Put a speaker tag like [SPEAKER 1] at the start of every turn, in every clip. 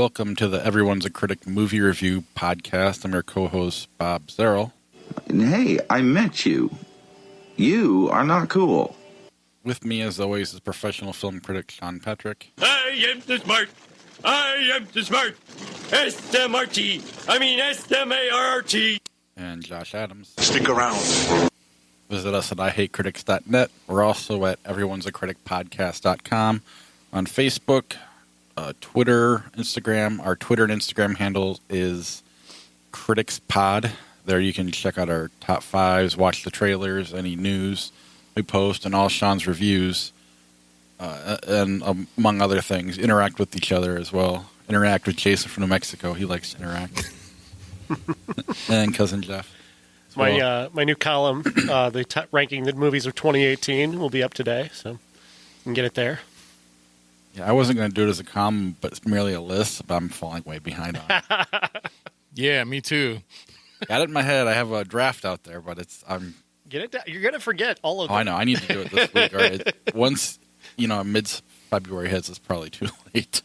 [SPEAKER 1] welcome to the Everyone's a Critic movie review podcast. I'm your co-host, Bob Zerl.
[SPEAKER 2] Hey, I met you. You are not cool.
[SPEAKER 1] With me, as always, is professional film critic Sean Patrick.
[SPEAKER 3] I am the smart. I am the smart. S-M-R-T. I mean S-M-A-R-R-T.
[SPEAKER 1] And Josh Adams.
[SPEAKER 4] Stick around.
[SPEAKER 1] Visit us at IHateCritics.net. We're also at everyone'sacriticpodcast.com on Facebook, Twitter, Instagram. Our Twitter and Instagram handle is CriticsPod. There you can check out our top fives, watch the trailers, any news we post, and all Sean's reviews, and among other things. Interact with each other as well. Interact with Jason from New Mexico. He likes to interact. And Cousin Jeff.
[SPEAKER 5] My new column, ranking the movies of 2018, will be up today, so you can get it there.
[SPEAKER 1] Yeah, I wasn't going to do it as a column, but it's merely a list, but I'm falling way behind on it.
[SPEAKER 6] Yeah, me too.
[SPEAKER 1] Got it in my head. I have a draft out there, but I'm...
[SPEAKER 5] Get it down. You're going to forget all of them.
[SPEAKER 1] Oh, I know. I need to do it this week. All right. Once, mid-February hits, it's probably too late.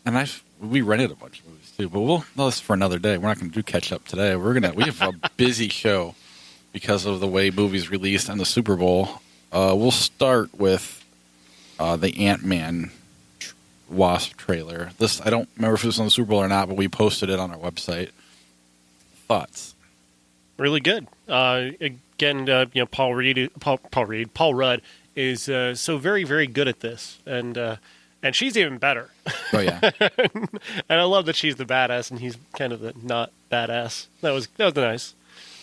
[SPEAKER 1] And we rented a bunch of movies, too. But that's for another day. We're not going to do catch-up today. We have a busy show because of the way movies released and the Super Bowl. We'll start with the Ant-Man Wasp trailer. I don't remember if it was on the Super Bowl or not, but we posted it on our website. Thoughts?
[SPEAKER 5] Really good. Again, Paul Rudd is so very, very good at this, and she's even better.
[SPEAKER 1] Oh yeah.
[SPEAKER 5] And I love that she's the badass, and he's kind of the not badass. That was nice.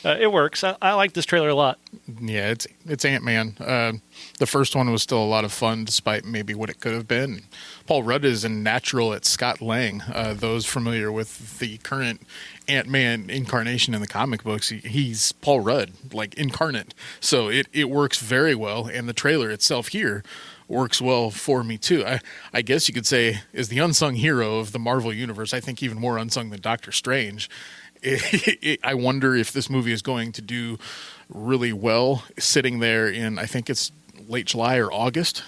[SPEAKER 5] It works. I like this trailer a lot.
[SPEAKER 6] Yeah, it's Ant-Man. The first one was still a lot of fun, despite maybe what it could have been. Paul Rudd is a natural at Scott Lang. Those familiar with the current Ant-Man incarnation in the comic books, he's Paul Rudd, like incarnate. So it works very well, and the trailer itself here works well for me too. I guess you could say is the unsung hero of the Marvel universe. I think even more unsung than Doctor Strange. I wonder if this movie is going to do really well sitting there in, I think it's late July or August,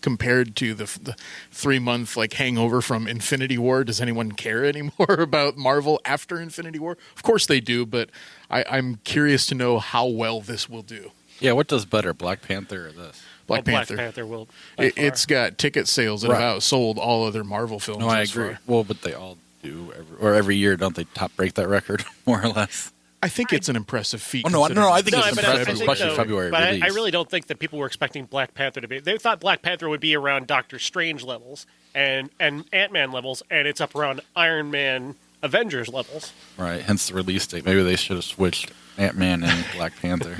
[SPEAKER 6] compared to the 3-month hangover from Infinity War. Does anyone care anymore about Marvel after Infinity War? Of course they do, but I'm curious to know how well this will do.
[SPEAKER 1] Yeah, what does better, Black Panther or this?
[SPEAKER 6] Black Panther.
[SPEAKER 5] Black Panther will.
[SPEAKER 6] It's got ticket sales that have outsold all other Marvel films.
[SPEAKER 1] No, I agree. Well, but they all do every year, don't they? Break that record more or less.
[SPEAKER 6] I think it's an impressive feat.
[SPEAKER 1] Oh, no, I think it's impressive, especially February
[SPEAKER 5] but
[SPEAKER 1] release.
[SPEAKER 5] I really don't think that people were expecting Black Panther to be. They thought Black Panther would be around Doctor Strange levels and Ant-Man levels, and it's up around Iron Man Avengers levels.
[SPEAKER 1] Right, hence the release date. Maybe they should have switched Ant-Man and Black Panther.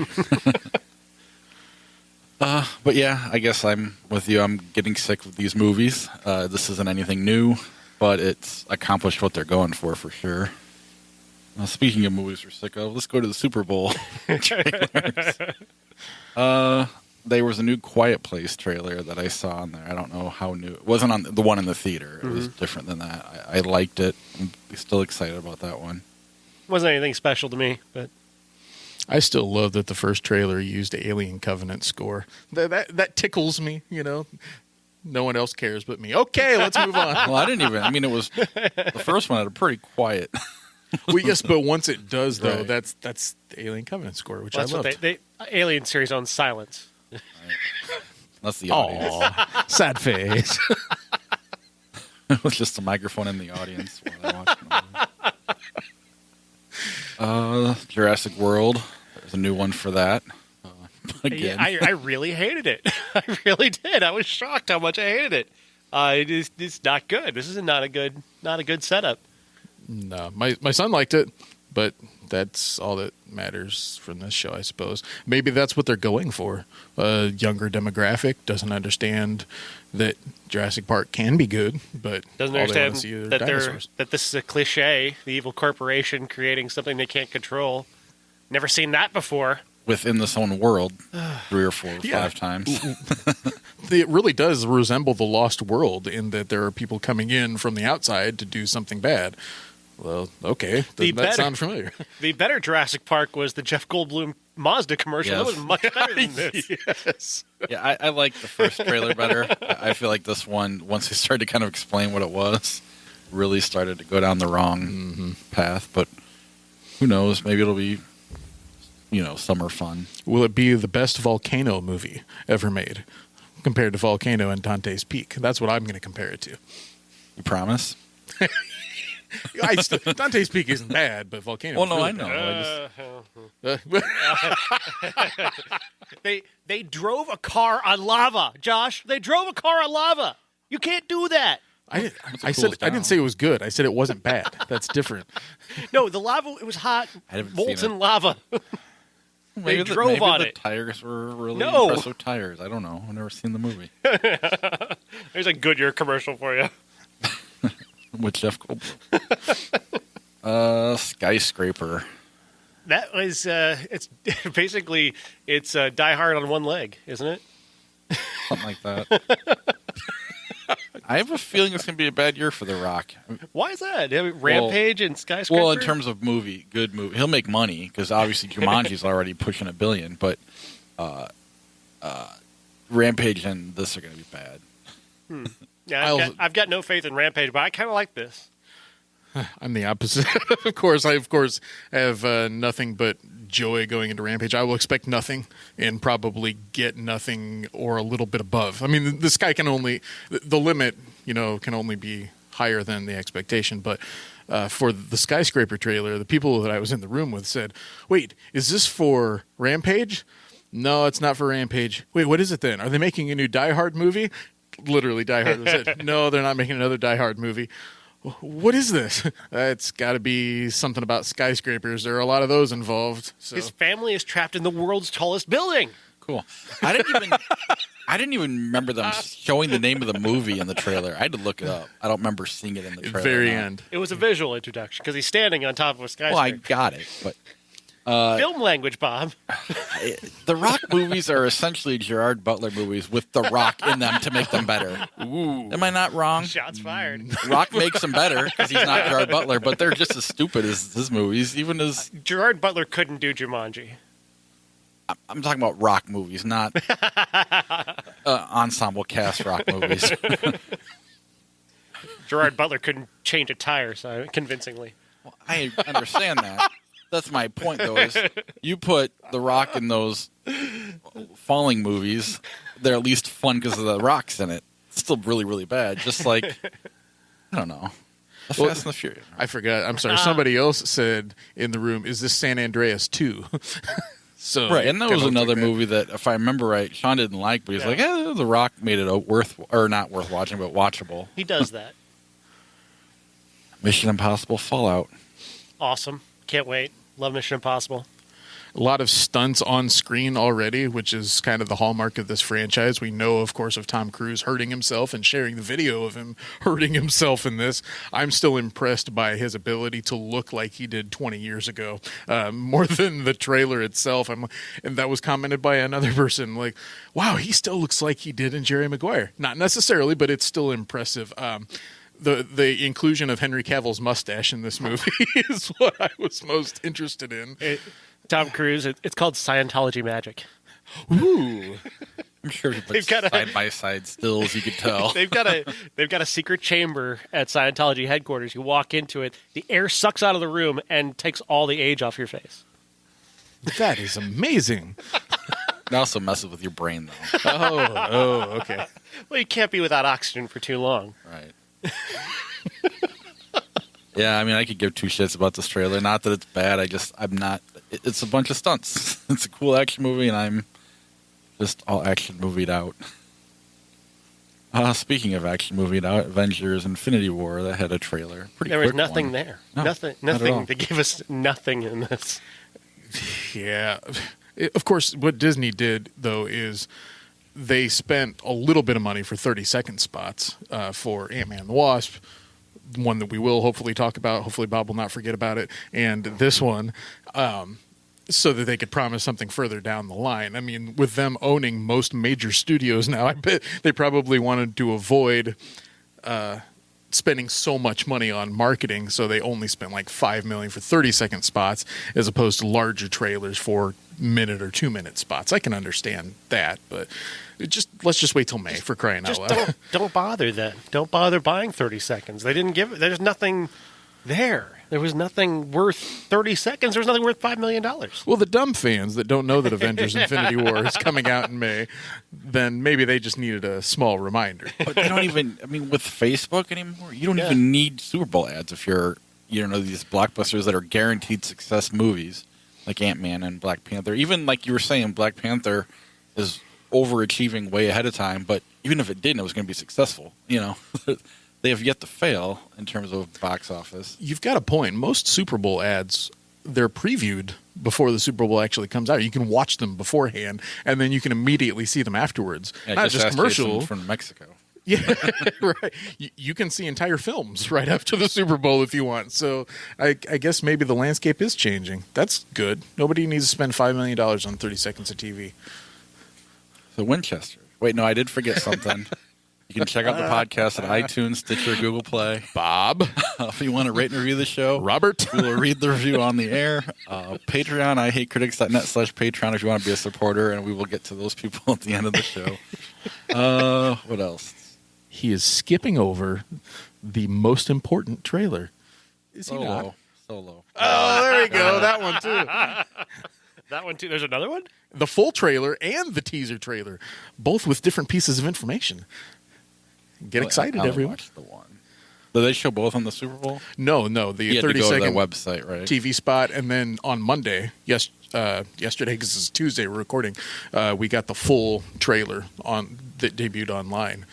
[SPEAKER 1] But yeah, I guess I'm with you. I'm getting sick of these movies. This isn't anything new, but it's accomplished what they're going for sure. Speaking of movies we're sick of, let's go to the Super Bowl trailers. There was a new Quiet Place trailer that I saw on there. I don't know how new. It wasn't on the one in the theater. It was different than that. I liked it. I'm still excited about that one.
[SPEAKER 5] Wasn't anything special to me, but
[SPEAKER 6] I still love that the first trailer used Alien Covenant score. That tickles me, No one else cares but me. Okay, let's move on.
[SPEAKER 1] Well, I didn't even. I mean, it was the first one had a pretty quiet.
[SPEAKER 6] Well, yes, but once it does, though,
[SPEAKER 1] Right.
[SPEAKER 6] that's the Alien Covenant score, which
[SPEAKER 5] that's
[SPEAKER 6] I loved.
[SPEAKER 5] what they Alien series on silence.
[SPEAKER 1] Right. That's the audience.
[SPEAKER 6] Aw, sad face.
[SPEAKER 1] It was just a microphone in the audience while I watched the movie. Jurassic World. There's a new one for that. Again.
[SPEAKER 5] Yeah, I really hated it. I really did. I was shocked how much I hated it. It's not good. This is not a good setup.
[SPEAKER 6] No, my son liked it, but that's all that matters from this show, I suppose. Maybe that's what they're going for. A younger demographic doesn't understand that Jurassic Park can be good, but
[SPEAKER 5] doesn't
[SPEAKER 6] all they
[SPEAKER 5] understand
[SPEAKER 6] want to see are
[SPEAKER 5] that
[SPEAKER 6] dinosaurs.
[SPEAKER 5] that this is a cliche, the evil corporation creating something they can't control. Never seen that before.
[SPEAKER 1] Within this own world, 3 or 4 or 5 times.
[SPEAKER 6] It really does resemble the Lost World in that there are people coming in from the outside to do something bad. Well, okay. Doesn't that sound familiar?
[SPEAKER 5] The better Jurassic Park was the Jeff Goldblum Mazda commercial.
[SPEAKER 1] Yes.
[SPEAKER 5] That was much better than this.
[SPEAKER 6] Yes.
[SPEAKER 1] Yeah, I like the first trailer better. I feel like this one, once they started to kind of explain what it was, really started to go down the wrong path. But who knows? Maybe it'll be, summer fun.
[SPEAKER 6] Will it be the best volcano movie ever made compared to Volcano and Dante's Peak? That's what I'm going to compare it to.
[SPEAKER 1] You promise?
[SPEAKER 6] Dante's Peak isn't bad, but Volcano.
[SPEAKER 1] Well, no,
[SPEAKER 6] really
[SPEAKER 1] I know.
[SPEAKER 5] They drove a car on lava, Josh. They drove a car on lava. You can't do that.
[SPEAKER 6] I didn't say it was good. I said it wasn't bad. That's different.
[SPEAKER 5] No, the lava, it was hot,
[SPEAKER 1] I haven't seen
[SPEAKER 5] molten
[SPEAKER 1] it.
[SPEAKER 5] lava. They drove on
[SPEAKER 1] the
[SPEAKER 5] it.
[SPEAKER 1] tires were really
[SPEAKER 5] No.
[SPEAKER 1] impressive tires. I don't know. I've never seen the movie.
[SPEAKER 5] There's a Goodyear commercial for you.
[SPEAKER 1] With Jeff Goldblum. Skyscraper.
[SPEAKER 5] That was, it's basically, it's Die Hard on one leg, isn't it?
[SPEAKER 1] Something like that. I have a feeling it's going to be a bad year for The Rock.
[SPEAKER 5] Why is that? Rampage and Skyscraper?
[SPEAKER 1] Well, in terms of good movie. He'll make money because obviously Jumanji's already pushing $1 billion, but Rampage and this are going to be bad.
[SPEAKER 5] Yeah, I've got no faith in Rampage, but I kind of like this.
[SPEAKER 6] I'm the opposite. Of course, I have nothing but joy going into Rampage. I will expect nothing and probably get nothing or a little bit above. I mean, the sky can only the limit, can only be higher than the expectation. But for the Skyscraper trailer, the people that I was in the room with said, "Wait, is this for Rampage?" No, it's not for Rampage. Wait, what is it then? Are they making a new Die Hard movie? Literally, Die Hard said, "No, they're not making another Die Hard movie." What is this? It's got to be something about skyscrapers. There are a lot of those involved. So.
[SPEAKER 5] His family is trapped in the world's tallest building.
[SPEAKER 1] Cool. I didn't even remember them showing the name of the movie in the trailer. I had to look it up. I don't remember seeing it in the trailer.
[SPEAKER 6] Very end.
[SPEAKER 5] It was a visual introduction because he's standing on top of a skyscraper.
[SPEAKER 1] Well, I got it, but
[SPEAKER 5] film language, Bob.
[SPEAKER 1] the Rock movies are essentially Gerard Butler movies with The Rock in them to make them better.
[SPEAKER 6] Ooh.
[SPEAKER 1] Am I not wrong?
[SPEAKER 5] Shots fired.
[SPEAKER 1] Rock makes them better because he's not Gerard Butler, but they're just as stupid as his movies, even as...
[SPEAKER 5] Gerard Butler couldn't do Jumanji.
[SPEAKER 1] I'm talking about Rock movies, not ensemble cast Rock movies.
[SPEAKER 5] Gerard Butler couldn't change a tire convincingly.
[SPEAKER 1] Well, I understand that. That's my point, though, is you put The Rock in those falling movies, they're at least fun because of the rocks in it. It's still really, really bad. Just like, I don't know. Fast and the Furious.
[SPEAKER 6] I forgot. I'm sorry. Somebody else said in the room, "Is this San Andreas 2?" So
[SPEAKER 1] right, and that was another movie that, if I remember right, Sean didn't like, but he's like, The Rock made it not worth watching, but watchable.
[SPEAKER 5] He does that.
[SPEAKER 1] Mission Impossible Fallout.
[SPEAKER 5] Awesome. Can't wait. Love Mission Impossible.
[SPEAKER 6] A lot of stunts on screen already, which is kind of the hallmark of this franchise. We know, of course, of Tom Cruise hurting himself and sharing the video of him hurting himself in this. I'm still impressed by his ability to look like he did 20 years ago, more than the trailer itself. And that was commented by another person, like, wow, he still looks like he did in Jerry Maguire. Not necessarily, but it's still impressive. The inclusion of Henry Cavill's mustache in this movie is what I was most interested in.
[SPEAKER 5] Tom Cruise, it's called Scientology magic.
[SPEAKER 6] Ooh.
[SPEAKER 1] I'm sure he puts side-by-side stills, you could tell.
[SPEAKER 5] They've got a secret chamber at Scientology headquarters. You walk into it, the air sucks out of the room and takes all the age off your face.
[SPEAKER 6] That is amazing.
[SPEAKER 1] It also messes with your brain, though.
[SPEAKER 6] Oh, okay.
[SPEAKER 5] Well, you can't be without oxygen for too long.
[SPEAKER 1] Right. Yeah, I mean, I could give two shits about this trailer. Not that it's bad. I'm not. It's a bunch of stunts. It's a cool action movie, and I'm just all action movied out. Speaking of action movied out, Avengers: Infinity War, that had a trailer.
[SPEAKER 5] There was nothing there.
[SPEAKER 1] No,
[SPEAKER 5] nothing. They gave us nothing in this.
[SPEAKER 6] Yeah. Of course, what Disney did, though, is they spent a little bit of money for 30-second spots for Ant-Man and the Wasp, one that we will hopefully talk about. Hopefully Bob will not forget about it. And this one, so that they could promise something further down the line. I mean, with them owning most major studios now, I bet they probably wanted to avoid spending so much money on marketing, so they only spent like $5 million for 30-second spots as opposed to larger trailers for minute or 2-minute spots. I can understand that, but let's just wait till May, for crying out loud.
[SPEAKER 5] Don't bother then. Don't bother buying 30 seconds. They didn't give it. There's nothing there. There was nothing worth 30 seconds. There was nothing worth $5 million.
[SPEAKER 6] Well, the dumb fans that don't know that Avengers Infinity War is coming out in May, then maybe they just needed a small reminder.
[SPEAKER 1] But they don't even, I mean, with Facebook anymore, you don't even need Super Bowl ads if you're, these blockbusters that are guaranteed success movies like Ant-Man and Black Panther. Even like you were saying, Black Panther is overachieving way ahead of time, but even if it didn't, it was going to be successful, They have yet to fail in terms of box office.
[SPEAKER 6] You've got a point. Most Super Bowl ads, they're previewed before the Super Bowl actually comes out. You can watch them beforehand, and then you can immediately see them afterwards.
[SPEAKER 1] Yeah,
[SPEAKER 6] not just commercial.
[SPEAKER 1] Jason from Mexico.
[SPEAKER 6] Yeah, right. You can see entire films right after the Super Bowl if you want. So I guess maybe the landscape is changing. That's good. Nobody needs to spend $5 million on 30 seconds of TV.
[SPEAKER 1] So Winchester. Wait, no, I did forget something. You can check out the podcast at iTunes, Stitcher, Google Play.
[SPEAKER 6] Bob.
[SPEAKER 1] If you want to rate and review the show.
[SPEAKER 6] Robert.
[SPEAKER 1] We will read the review on the air. Patreon, ihatecritics.net/Patreon if you want to be a supporter, and we will get to those people at the end of the show. What else?
[SPEAKER 6] He is skipping over the most important trailer. Is he not?
[SPEAKER 1] Solo.
[SPEAKER 6] Oh, there we go. That one, too.
[SPEAKER 5] That one, too. There's another one?
[SPEAKER 6] The full trailer and the teaser trailer, both with different pieces of information. Get excited, everyone.
[SPEAKER 1] Watch the one. Did they show both on the Super Bowl?
[SPEAKER 6] No. The 30-second
[SPEAKER 1] website, right?
[SPEAKER 6] TV spot, and then on Monday, yesterday, because it's Tuesday, we're recording, we got the full trailer that debuted online.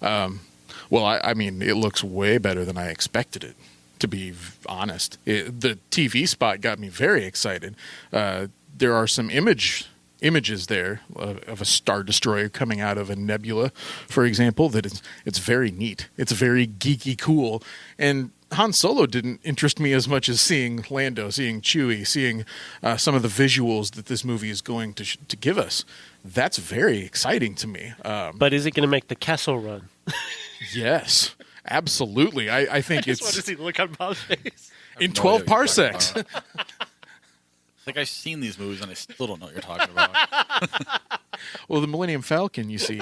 [SPEAKER 6] Well, I mean, it looks way better than I expected it, to be honest. The TV spot got me very excited. There are some images there of a Star Destroyer coming out of a nebula, for example, that it's very neat. It's very geeky cool. And Han Solo didn't interest me as much as seeing Lando, seeing Chewie, seeing some of the visuals that this movie is going to give us. That's very exciting to me.
[SPEAKER 5] But is it going to make the Kessel Run?
[SPEAKER 6] Yes, absolutely. I think
[SPEAKER 5] I just want to see the look on Bob's face.
[SPEAKER 6] In 12 parsecs.
[SPEAKER 1] Like, I've seen these movies and I still don't know what you're talking about.
[SPEAKER 6] Well, the Millennium Falcon, you see,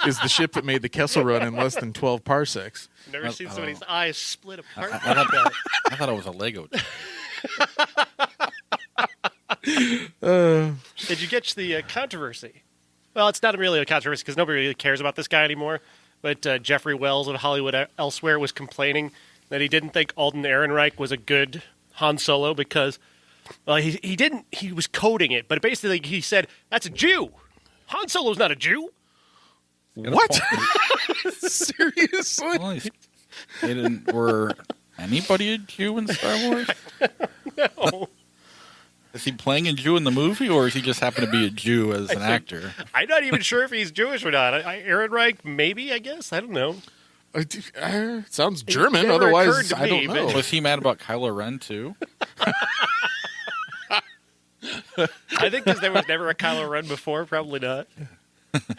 [SPEAKER 6] is the ship that made the Kessel Run in less than 12 parsecs.
[SPEAKER 5] Never seen somebody's eyes split apart.
[SPEAKER 1] I thought it was a Lego.
[SPEAKER 5] Did you catch the controversy? Well, it's not really a controversy because nobody really cares about this guy anymore. But Jeffrey Wells of Hollywood Elsewhere was complaining that he didn't think Alden Ehrenreich was a good Han Solo because... Well, he didn't. He was coding it, but basically he said that's a Jew. Han Solo's not a Jew.
[SPEAKER 6] What? Seriously?
[SPEAKER 1] Well, were anybody a Jew in Star Wars?
[SPEAKER 5] No.
[SPEAKER 1] Is he playing a Jew in the movie, or is he just happen to be a Jew as an actor?
[SPEAKER 5] I'm not even sure if he's Jewish or not. Ehrenreich, maybe. I guess I don't know.
[SPEAKER 6] Sounds German.
[SPEAKER 5] never occurred
[SPEAKER 6] Otherwise,
[SPEAKER 5] to
[SPEAKER 6] I
[SPEAKER 5] me,
[SPEAKER 6] don't know.
[SPEAKER 1] Was he mad about Kylo Ren too?
[SPEAKER 5] I think because there was never a Kylo Ren before. Probably not.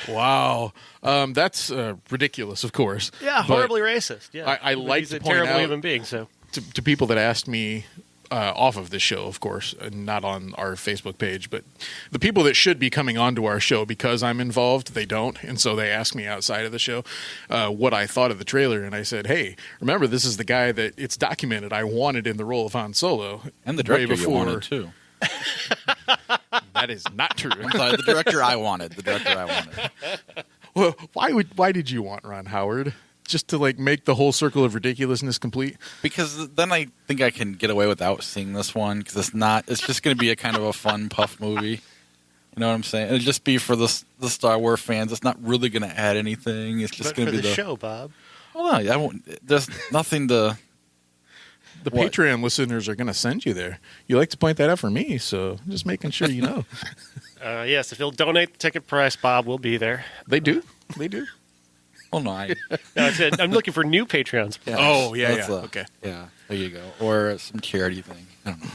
[SPEAKER 6] Wow, that's ridiculous. Of course.
[SPEAKER 5] Yeah, horribly racist. Yeah,
[SPEAKER 6] I like
[SPEAKER 5] he's
[SPEAKER 6] to
[SPEAKER 5] a
[SPEAKER 6] point
[SPEAKER 5] terrible
[SPEAKER 6] out
[SPEAKER 5] human being. So
[SPEAKER 6] to people that asked me off of this show, of course, and not on our Facebook page, but the people that should be coming onto our show because I'm involved, they don't, and so they ask me outside of the show what I thought of the trailer, and I said, hey, remember, this is the guy that it's documented I wanted in the role of Han Solo.
[SPEAKER 1] And the director you wanted, too.
[SPEAKER 6] That is not true.
[SPEAKER 1] I'm sorry, the director I wanted.
[SPEAKER 6] Well, why did you want Ron Howard? Just to make the whole circle of ridiculousness complete?
[SPEAKER 1] Because then I think I can get away without seeing this one because it's just going to be a kind of a fun puff movie. You know what I'm saying? It'll just be for the Star Wars fans. It's not really going to add anything. It's just going to be
[SPEAKER 5] the show, Bob.
[SPEAKER 1] Well, no, I won't. There's nothing to.
[SPEAKER 6] The Patreon listeners are going to send you there. You like to point that out for me, so I'm just making sure you know.
[SPEAKER 5] Yes, if you'll donate the ticket price, Bob will be there.
[SPEAKER 6] They do. They do.
[SPEAKER 1] Well, no,
[SPEAKER 5] I said I'm looking for new Patrons.
[SPEAKER 1] Yeah,
[SPEAKER 6] oh, yeah.
[SPEAKER 1] Okay. Yeah, there you go. Or some charity thing. I don't know.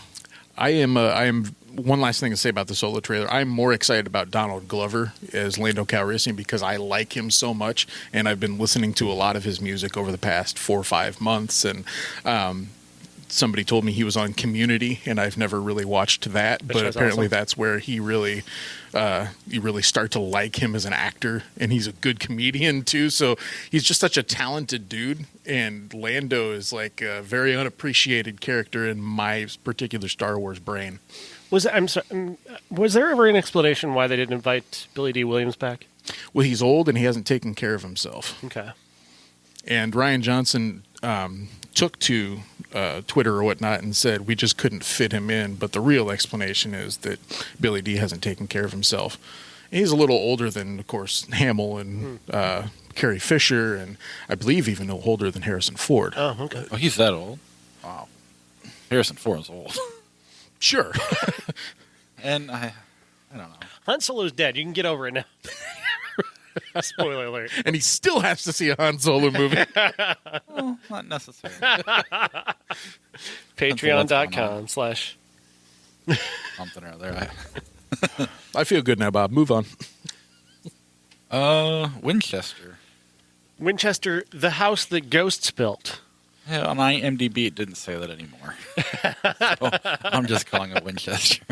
[SPEAKER 6] I am. One last thing to say about the Solo trailer. I'm more excited about Donald Glover as Lando Calrissian because I like him so much, and I've been listening to a lot of his music over the past 4 or 5 months. And somebody told me he was on Community, and I've never really watched that, but apparently awesome. That's where you really start to like him as an actor, and he's a good comedian too. So he's just such a talented dude, and Lando is like a very unappreciated character in my particular Star Wars brain.
[SPEAKER 5] Was there ever an explanation why they didn't invite Billy D. Williams back?
[SPEAKER 6] Well, he's old and he hasn't taken care of himself.
[SPEAKER 5] Okay.
[SPEAKER 6] And Rian Johnson took to Twitter or whatnot and said we just couldn't fit him in. But the real explanation is that Billy D. hasn't taken care of himself. He's a little older than, of course, Hamill and Carrie Fisher, and I believe even older than Harrison Ford.
[SPEAKER 5] Oh, okay.
[SPEAKER 1] Oh, he's that old? Wow. Harrison Ford is old.
[SPEAKER 6] Sure.
[SPEAKER 1] And I don't know.
[SPEAKER 5] Han Solo's dead. You can get over it now. Spoiler alert.
[SPEAKER 6] And he still has to see a Han Solo movie.
[SPEAKER 1] Well, not necessarily.
[SPEAKER 5] Patreon.com/
[SPEAKER 1] something or other.
[SPEAKER 6] I feel good now, Bob. Move on.
[SPEAKER 1] Winchester.
[SPEAKER 5] Winchester, the house that ghosts built.
[SPEAKER 1] Yeah, on IMDb, it didn't say that anymore. So I'm just calling it Winchester.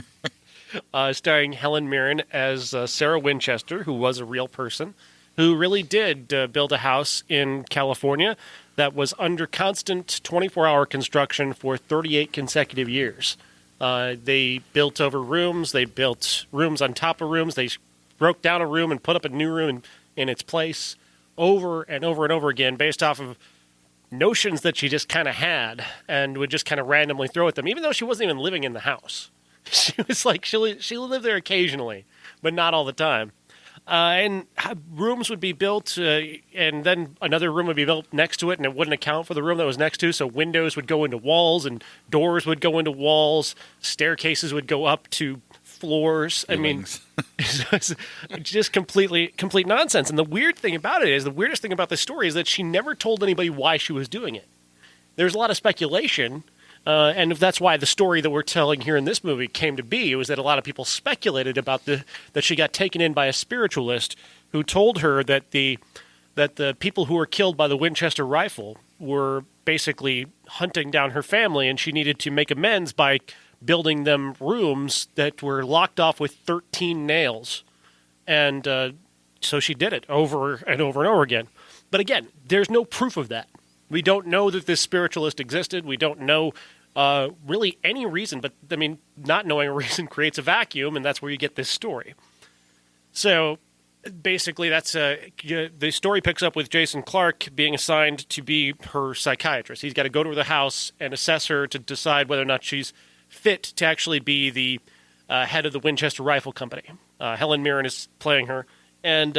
[SPEAKER 5] Starring Helen Mirren as Sarah Winchester, who was a real person, who really did build a house in California that was under constant 24-hour construction for 38 consecutive years. They built over rooms. They built rooms on top of rooms. They broke down a room and put up a new room in its place over and over and over again based off of notions that she just kind of had and would just kind of randomly throw at them, even though she wasn't even living in the house. She was like, she lived there occasionally, but not all the time. And rooms would be built, and then another room would be built next to it, and it wouldn't account for the room that was next to. So windows would go into walls, and doors would go into walls. Staircases would go up to floors. I mean, it's just complete nonsense. And the weird thing about it is, the weirdest thing about this story is that she never told anybody why she was doing it. There's a lot of speculation. And if that's why the story that we're telling here in this movie came to be, it was that a lot of people speculated about that she got taken in by a spiritualist who told her that the people who were killed by the Winchester rifle were basically hunting down her family, and she needed to make amends by building them rooms that were locked off with 13 nails. And so she did it over and over and over again. But again, there's no proof of that. We don't know that this spiritualist existed. We don't know really any reason, but I mean, not knowing a reason creates a vacuum, and that's where you get this story. So basically, that's the story picks up with Jason Clarke being assigned to be her psychiatrist. He's got to go to the house and assess her to decide whether or not she's fit to actually be the head of the Winchester Rifle Company. Helen Mirren is playing her, and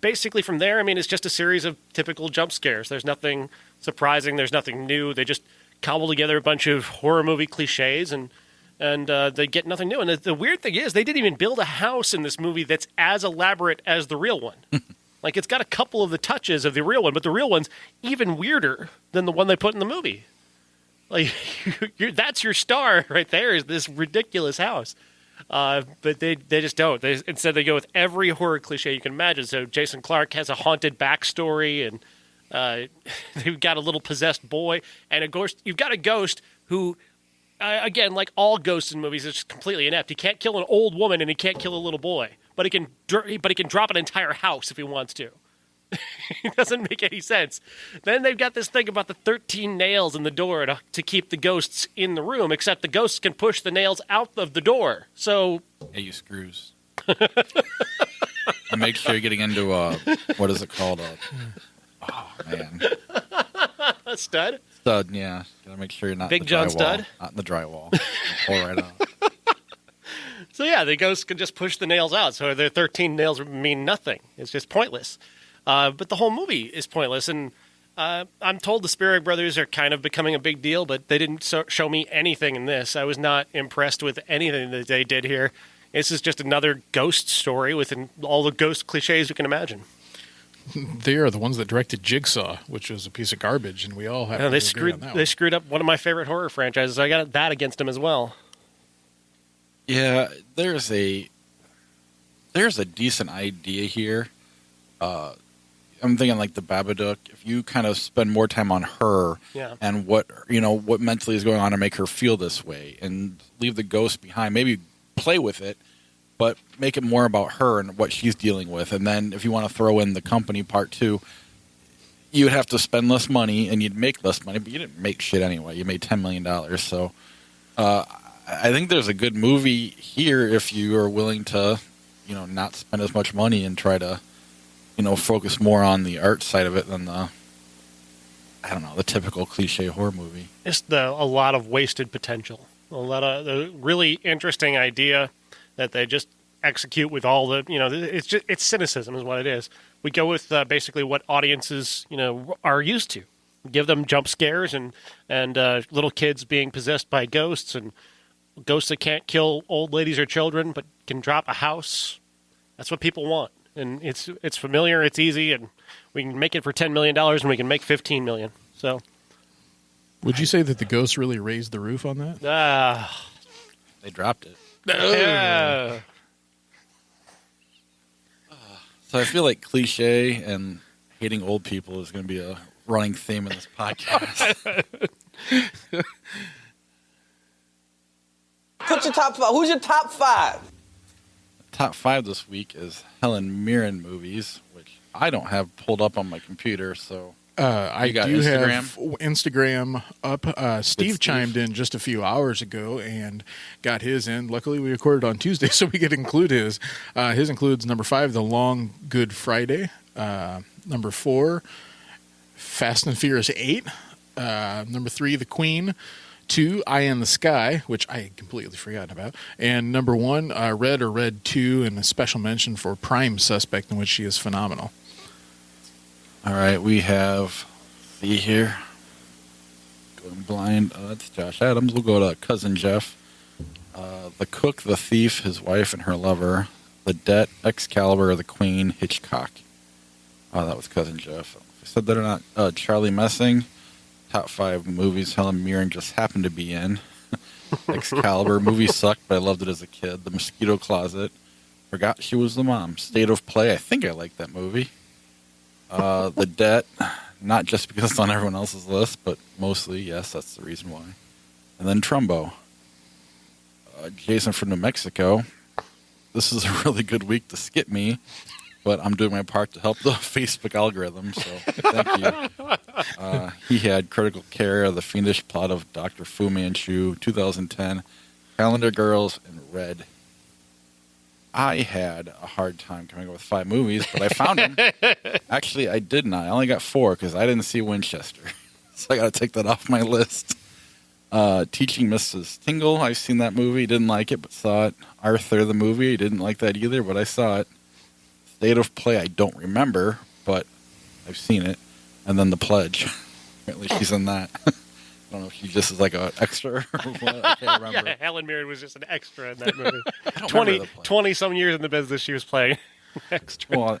[SPEAKER 5] basically from there, I mean, it's just a series of typical jump scares. There's nothing surprising. There's nothing new. They just cobble together a bunch of horror movie cliches, and they get nothing new. And the weird thing is, they didn't even build a house in this movie that's as elaborate as the real one. Like, it's got a couple of the touches of the real one, but the real one's even weirder than the one they put in the movie. Like, that's your star right there, is this ridiculous house. But they just don't. Instead, they go with every horror cliche you can imagine. So Jason Clarke has a haunted backstory, and they've got a little possessed boy and a ghost. You've got a ghost who, again, like all ghosts in movies, is just completely inept. He can't kill an old woman and he can't kill a little boy, but he can drop an entire house if he wants to. It doesn't make any sense. Then they've got this thing about the 13 nails in the door to keep the ghosts in the room, except the ghosts can push the nails out of the door. So,
[SPEAKER 1] yeah, you screws. And make sure you're getting into what is it called? Oh man,
[SPEAKER 5] a stud.
[SPEAKER 1] Stud, yeah. Gotta make sure you're not
[SPEAKER 5] Big
[SPEAKER 1] in the
[SPEAKER 5] John
[SPEAKER 1] drywall.
[SPEAKER 5] stud.
[SPEAKER 1] Not in the drywall. Pull right out.
[SPEAKER 5] So yeah, the ghosts can just push the nails out. So their 13 nails mean nothing. It's just pointless. But the whole movie is pointless, and I'm told the Spielberg brothers are kind of becoming a big deal, but they didn't show me anything in this. I was not impressed with anything that they did here. This is just another ghost story with all the ghost cliches you can imagine.
[SPEAKER 6] They are the ones that directed Jigsaw, which was a piece of garbage, and we all have to agree on that one.
[SPEAKER 5] They screwed up one of my favorite horror franchises. I got that against them as well.
[SPEAKER 1] Yeah, there's a decent idea here. I'm thinking like the Babadook. If you kind of spend more time on her
[SPEAKER 5] Yeah.
[SPEAKER 1] and what mentally is going on to make her feel this way, and leave the ghost behind, maybe play with it, but make it more about her and what she's dealing with. And then if you want to throw in the company part too, you would have to spend less money and you'd make less money, but you didn't make shit anyway. You made $10 million. So I think there's a good movie here if you are willing to, not spend as much money and try to, focus more on the art side of it than the typical cliche horror movie.
[SPEAKER 5] Just a lot of wasted potential. A lot of the really interesting idea that they just execute with all the, it's cynicism is what it is. We go with basically what audiences, are used to. Give them jump scares and little kids being possessed by ghosts and ghosts that can't kill old ladies or children but can drop a house. That's what people want. And it's familiar, it's easy, and we can make it for $10 million and we can make $15 million. So,
[SPEAKER 6] would you say that the ghosts really raised the roof on that?
[SPEAKER 1] They dropped it.
[SPEAKER 5] Yeah.
[SPEAKER 1] So I feel like cliche and hating old people is going to be a running theme in this podcast.
[SPEAKER 4] Put your top 5. Who's your top 5?
[SPEAKER 1] Top 5 this week is Helen Mirren movies, which I don't have pulled up on my computer. So
[SPEAKER 6] I
[SPEAKER 1] got
[SPEAKER 6] do
[SPEAKER 1] Instagram?
[SPEAKER 6] have Instagram up. Steve chimed in just a few hours ago and got his in. Luckily, we recorded on Tuesday, so we could include his. His includes number 5, The Long Good Friday. Number 4, Fast and Furious 8. Number 3, The Queen. 2, Eye in the Sky, which I completely forgotten about. And number 1, Red or Red 2, and a special mention for Prime Suspect, in which she is phenomenal.
[SPEAKER 1] All right, we have, see here, going blind. That's Josh Adams. We'll go to Cousin Jeff. The Cook, The Thief, His Wife and Her Lover. The Debt, Excalibur, The Queen, Hitchcock. Oh, that was Cousin Jeff. I said that or not. Charlie Messing. Top 5 movies Helen Mirren just happened to be in. Excalibur. Movie sucked, but I loved it as a kid. The Mosquito Closet. Forgot she was the mom. State of Play. I think I like that movie. The Debt. Not just because it's on everyone else's list, but mostly, yes, that's the reason why. And then Trumbo. Jason from New Mexico. This is a really good week to skip me, but I'm doing my part to help the Facebook algorithm, so thank you. He had Critical Care, The Fiendish Plot of Dr. Fu Manchu, 2010, Calendar Girls, and Red. I had a hard time coming up with 5 movies, but I found them. Actually, I did not. I only got 4 because I didn't see Winchester. So I got to take that off my list. Teaching Mrs. Tingle, I've seen that movie. Didn't like it, but saw it. Arthur, the movie, didn't like that either, but I saw it. State of Play, I don't remember, but I've seen it. And then The Pledge. Apparently she's in that. I don't know if she just is like an extra or what. I can't remember.
[SPEAKER 5] Yeah, Helen Mirren was just an extra in that movie.
[SPEAKER 1] I don't remember The Pledge.
[SPEAKER 5] 20-some years in the business she was playing extra.
[SPEAKER 1] Well,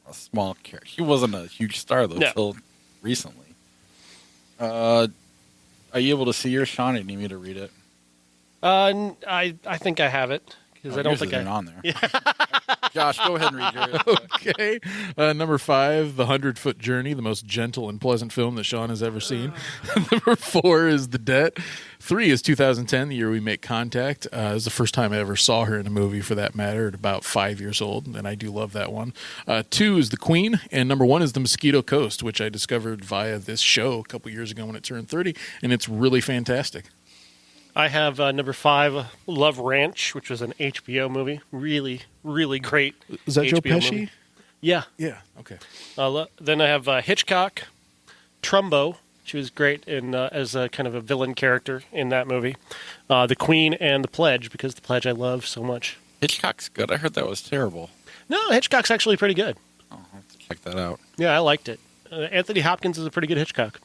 [SPEAKER 1] a small character. She wasn't a huge star, though,
[SPEAKER 5] No.
[SPEAKER 1] until recently. Are you able to see yours, Sean? Or do you need me to read it?
[SPEAKER 5] I think I have it because I don't
[SPEAKER 1] Yours
[SPEAKER 5] think
[SPEAKER 1] isn't
[SPEAKER 5] I.
[SPEAKER 1] on there. Josh, go ahead and read yours.
[SPEAKER 6] Okay. Number 5, The 100-Foot Journey, the most gentle and pleasant film that Sean has ever seen. Number 4 is The Debt. 3 is 2010, the year we make contact. It was the first time I ever saw her in a movie, for that matter, at about 5 years old, and I do love that one. 2 is The Queen, and number 1 is The Mosquito Coast, which I discovered via this show a couple years ago when it turned 30, and it's really fantastic.
[SPEAKER 5] I have number 5, Love Ranch, which was an HBO movie. Really, really great.
[SPEAKER 6] Is that
[SPEAKER 5] HBO
[SPEAKER 6] Joe Pesci?
[SPEAKER 5] movie. Yeah.
[SPEAKER 6] Yeah, okay.
[SPEAKER 5] Then I have Hitchcock, Trumbo. She was great in as a kind of a villain character in that movie. The Queen and The Pledge, because The Pledge I love so much.
[SPEAKER 1] Hitchcock's good. I heard that was terrible.
[SPEAKER 5] No, Hitchcock's actually pretty good.
[SPEAKER 1] Oh, I'll have to check that out.
[SPEAKER 5] Yeah, I liked it. Anthony Hopkins is a pretty good Hitchcock.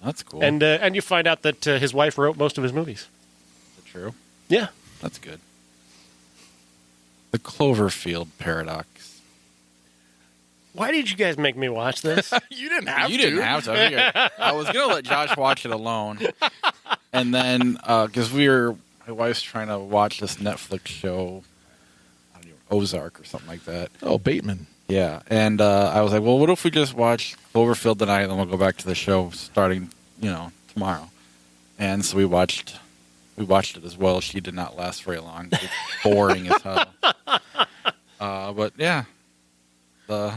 [SPEAKER 1] That's cool.
[SPEAKER 5] And you find out that his wife wrote most of his movies.
[SPEAKER 1] Is that true?
[SPEAKER 5] Yeah.
[SPEAKER 1] That's good. The Cloverfield Paradox.
[SPEAKER 5] Why did you guys make me watch this?
[SPEAKER 6] You didn't have
[SPEAKER 1] You
[SPEAKER 6] to.
[SPEAKER 1] didn't have to. I was going to let Josh watch it alone. And then, because we were, my wife's trying to watch this Netflix show, I don't know, Ozark or something like that.
[SPEAKER 6] Oh, Bateman.
[SPEAKER 1] Yeah, and I was like, well, what if we just watch Cloverfield tonight, and then we'll go back to the show starting, tomorrow. And so we watched it as well. She did not last very long. It was boring as hell. But yeah, the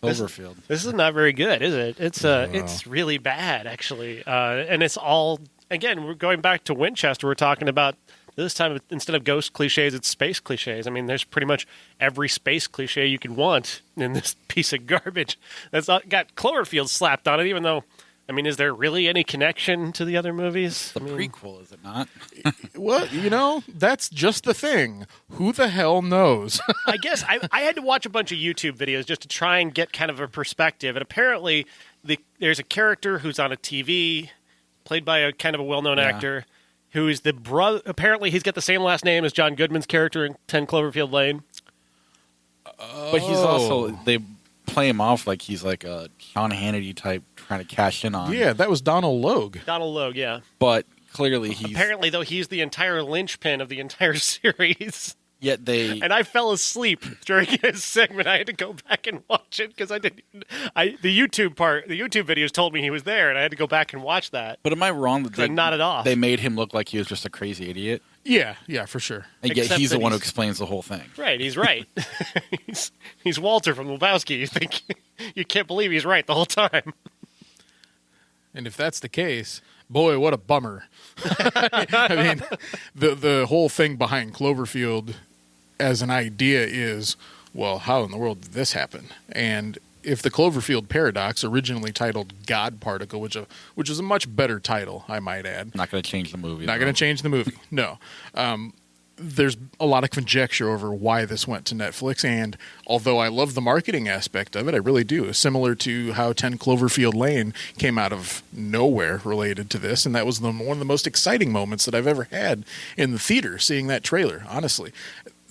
[SPEAKER 1] Cloverfield.
[SPEAKER 5] This is not very good, is it? It's really bad, actually. And it's all, again, we're going back to Winchester. We're talking about this time, instead of ghost cliches, it's space cliches. I mean, there's pretty much every space cliche you can want in this piece of garbage. That's got Cloverfield slapped on it, even though, I mean, is there really any connection to the other movies?
[SPEAKER 1] The prequel, is it not?
[SPEAKER 6] Well, that's just the thing. Who the hell knows?
[SPEAKER 5] I guess I had to watch a bunch of YouTube videos just to try and get kind of a perspective. And apparently, there's a character who's on a TV, played by a kind of a well-known actor, who is the brother. Apparently, he's got the same last name as John Goodman's character in 10 Cloverfield Lane.
[SPEAKER 1] But he's also, they play him off like he's like a Sean Hannity type trying to cash in on.
[SPEAKER 6] Yeah, that was Donald Logue.
[SPEAKER 5] Donald Logue, yeah.
[SPEAKER 1] But clearly he's...
[SPEAKER 5] Apparently, though, he's the entire linchpin of the entire series.
[SPEAKER 1] Yet they...
[SPEAKER 5] And I fell asleep during his segment. I had to go back and watch it because I didn't... the YouTube videos told me he was there, and I had to go back and watch that.
[SPEAKER 1] But am I wrong that they
[SPEAKER 5] nodded off?
[SPEAKER 1] They made him look like he was just a crazy idiot?
[SPEAKER 6] Yeah, for sure.
[SPEAKER 1] And yet he's the one who explains the whole thing.
[SPEAKER 5] Right, he's right. he's Walter from Lebowski. You can't believe he's right the whole time.
[SPEAKER 6] And if that's the case, boy, what a bummer. I mean, the whole thing behind Cloverfield as an idea is, well, how in the world did this happen? And if the Cloverfield Paradox, originally titled God Particle, which is a much better title, I might add.
[SPEAKER 1] Not going to change the movie.
[SPEAKER 6] Not going to change the movie, no. There's a lot of conjecture over why this went to Netflix, and although I love the marketing aspect of it, I really do. Similar to how 10 Cloverfield Lane came out of nowhere related to this, and that was one of the most exciting moments that I've ever had in the theater, seeing that trailer, honestly.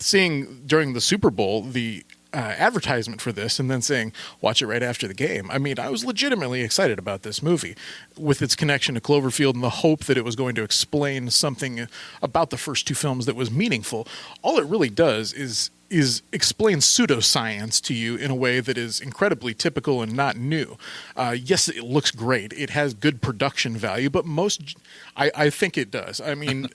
[SPEAKER 6] Seeing during the Super Bowl the advertisement for this and then saying, watch it right after the game. I mean, I was legitimately excited about this movie with its connection to Cloverfield and the hope that it was going to explain something about the first two films that was meaningful. All it really does is explain pseudoscience to you in a way that is incredibly typical and not new. Yes, it looks great. It has good production value, but I think it does. I mean,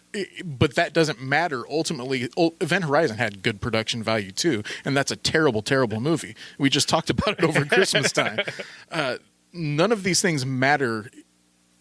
[SPEAKER 6] but that doesn't matter. Ultimately, Event Horizon had good production value too, and that's a terrible, terrible movie. We just talked about it over Christmas time. None of these things matter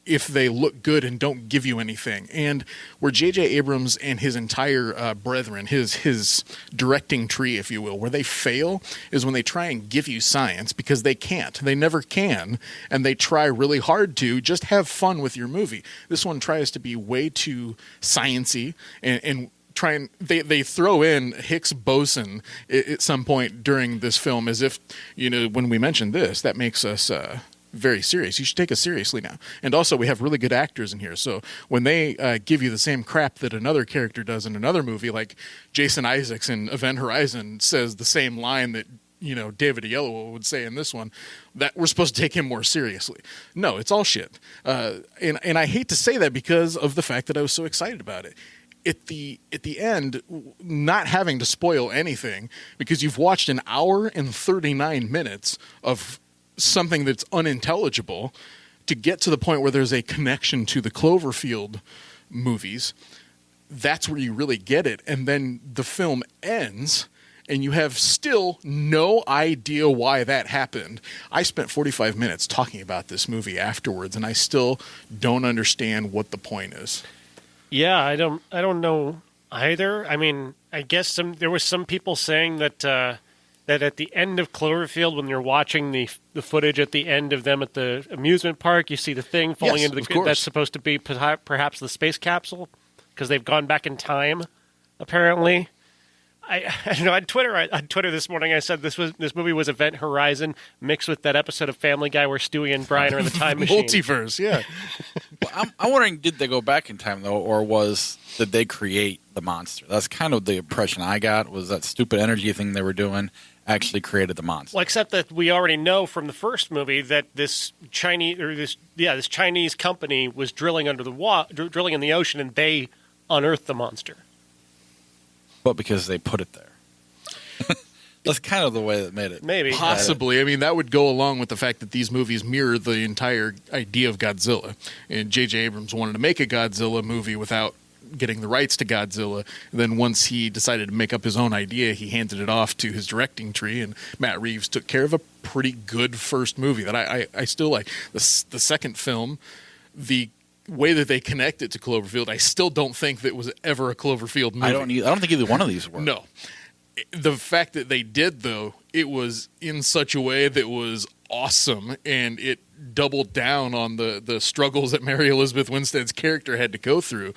[SPEAKER 6] if they look good and don't give you anything. And where J.J. Abrams and his entire brethren, his directing tree, if you will, where they fail is when they try and give you science, because they can't. They never can, and they try really hard to just have fun with your movie. This one tries to be way too science-y and try and they throw in Higgs boson at some point during this film as if, when we mentioned this, that makes us... very serious. You should take us seriously now. And also, we have really good actors in here. So when they give you the same crap that another character does in another movie, like Jason Isaacs in Event Horizon says the same line that David Oyelowo would say in this one, that we're supposed to take him more seriously. No, it's all shit. And I hate to say that because of the fact that I was so excited about it. At the end, not having to spoil anything, because you've watched an hour and 39 minutes of something that's unintelligible, to get to the point where there's a connection to the Cloverfield movies, that's where you really get it. And then the film ends and you have still no idea why that happened. I spent 45 minutes talking about this movie afterwards, and I still don't understand what the point is.
[SPEAKER 5] Yeah, I don't know either. I mean, I guess there was some people saying that that at the end of Cloverfield, when you're watching the footage at the end of them at the amusement park, you see the thing falling into the grid. That's supposed to be perhaps the space capsule, because they've gone back in time, apparently. I don't know. On Twitter this morning, I said this movie was Event Horizon mixed with that episode of Family Guy where Stewie and Brian are in the time machine.
[SPEAKER 6] Multiverse, yeah.
[SPEAKER 1] Well, I'm wondering, did they go back in time though, or did they create the monster? That's kind of the impression I got, was that stupid energy thing they were doing actually created the monster.
[SPEAKER 5] Well, except that we already know from the first movie that this Chinese company was drilling in the ocean, and they unearth the monster.
[SPEAKER 1] But because they put it there. That's kind of the way that made it.
[SPEAKER 5] Maybe.
[SPEAKER 6] Possibly. I mean, that would go along with the fact that these movies mirror the entire idea of Godzilla. And J.J. Abrams wanted to make a Godzilla movie without getting the rights to Godzilla. And then once he decided to make up his own idea, he handed it off to his directing tree, and Matt Reeves took care of a pretty good first movie that I still like. The second film, the way that they connect it to Cloverfield, I still don't think that was ever a Cloverfield movie.
[SPEAKER 1] I don't think either one of these were.
[SPEAKER 6] No. The fact that they did, though, it was in such a way that was awesome, and it doubled down on the struggles that Mary Elizabeth Winstead's character had to go through.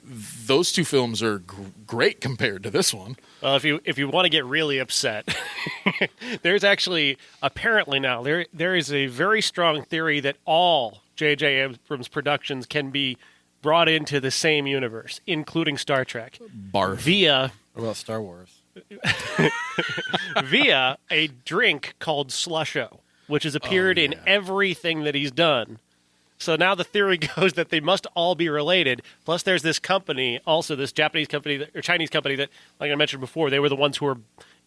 [SPEAKER 6] Those two films are great compared to this one.
[SPEAKER 5] Well, if you want to get really upset, there's actually apparently now there is a very strong theory that all J.J. Abrams productions can be brought into the same universe, including Star Trek,
[SPEAKER 6] Barf.
[SPEAKER 5] via
[SPEAKER 1] What about Star Wars?
[SPEAKER 5] via a drink called Slusho, which has appeared in everything that he's done. So now the theory goes that they must all be related. Plus, there's this company, also this Japanese company or Chinese company that, like I mentioned before, they were the ones who were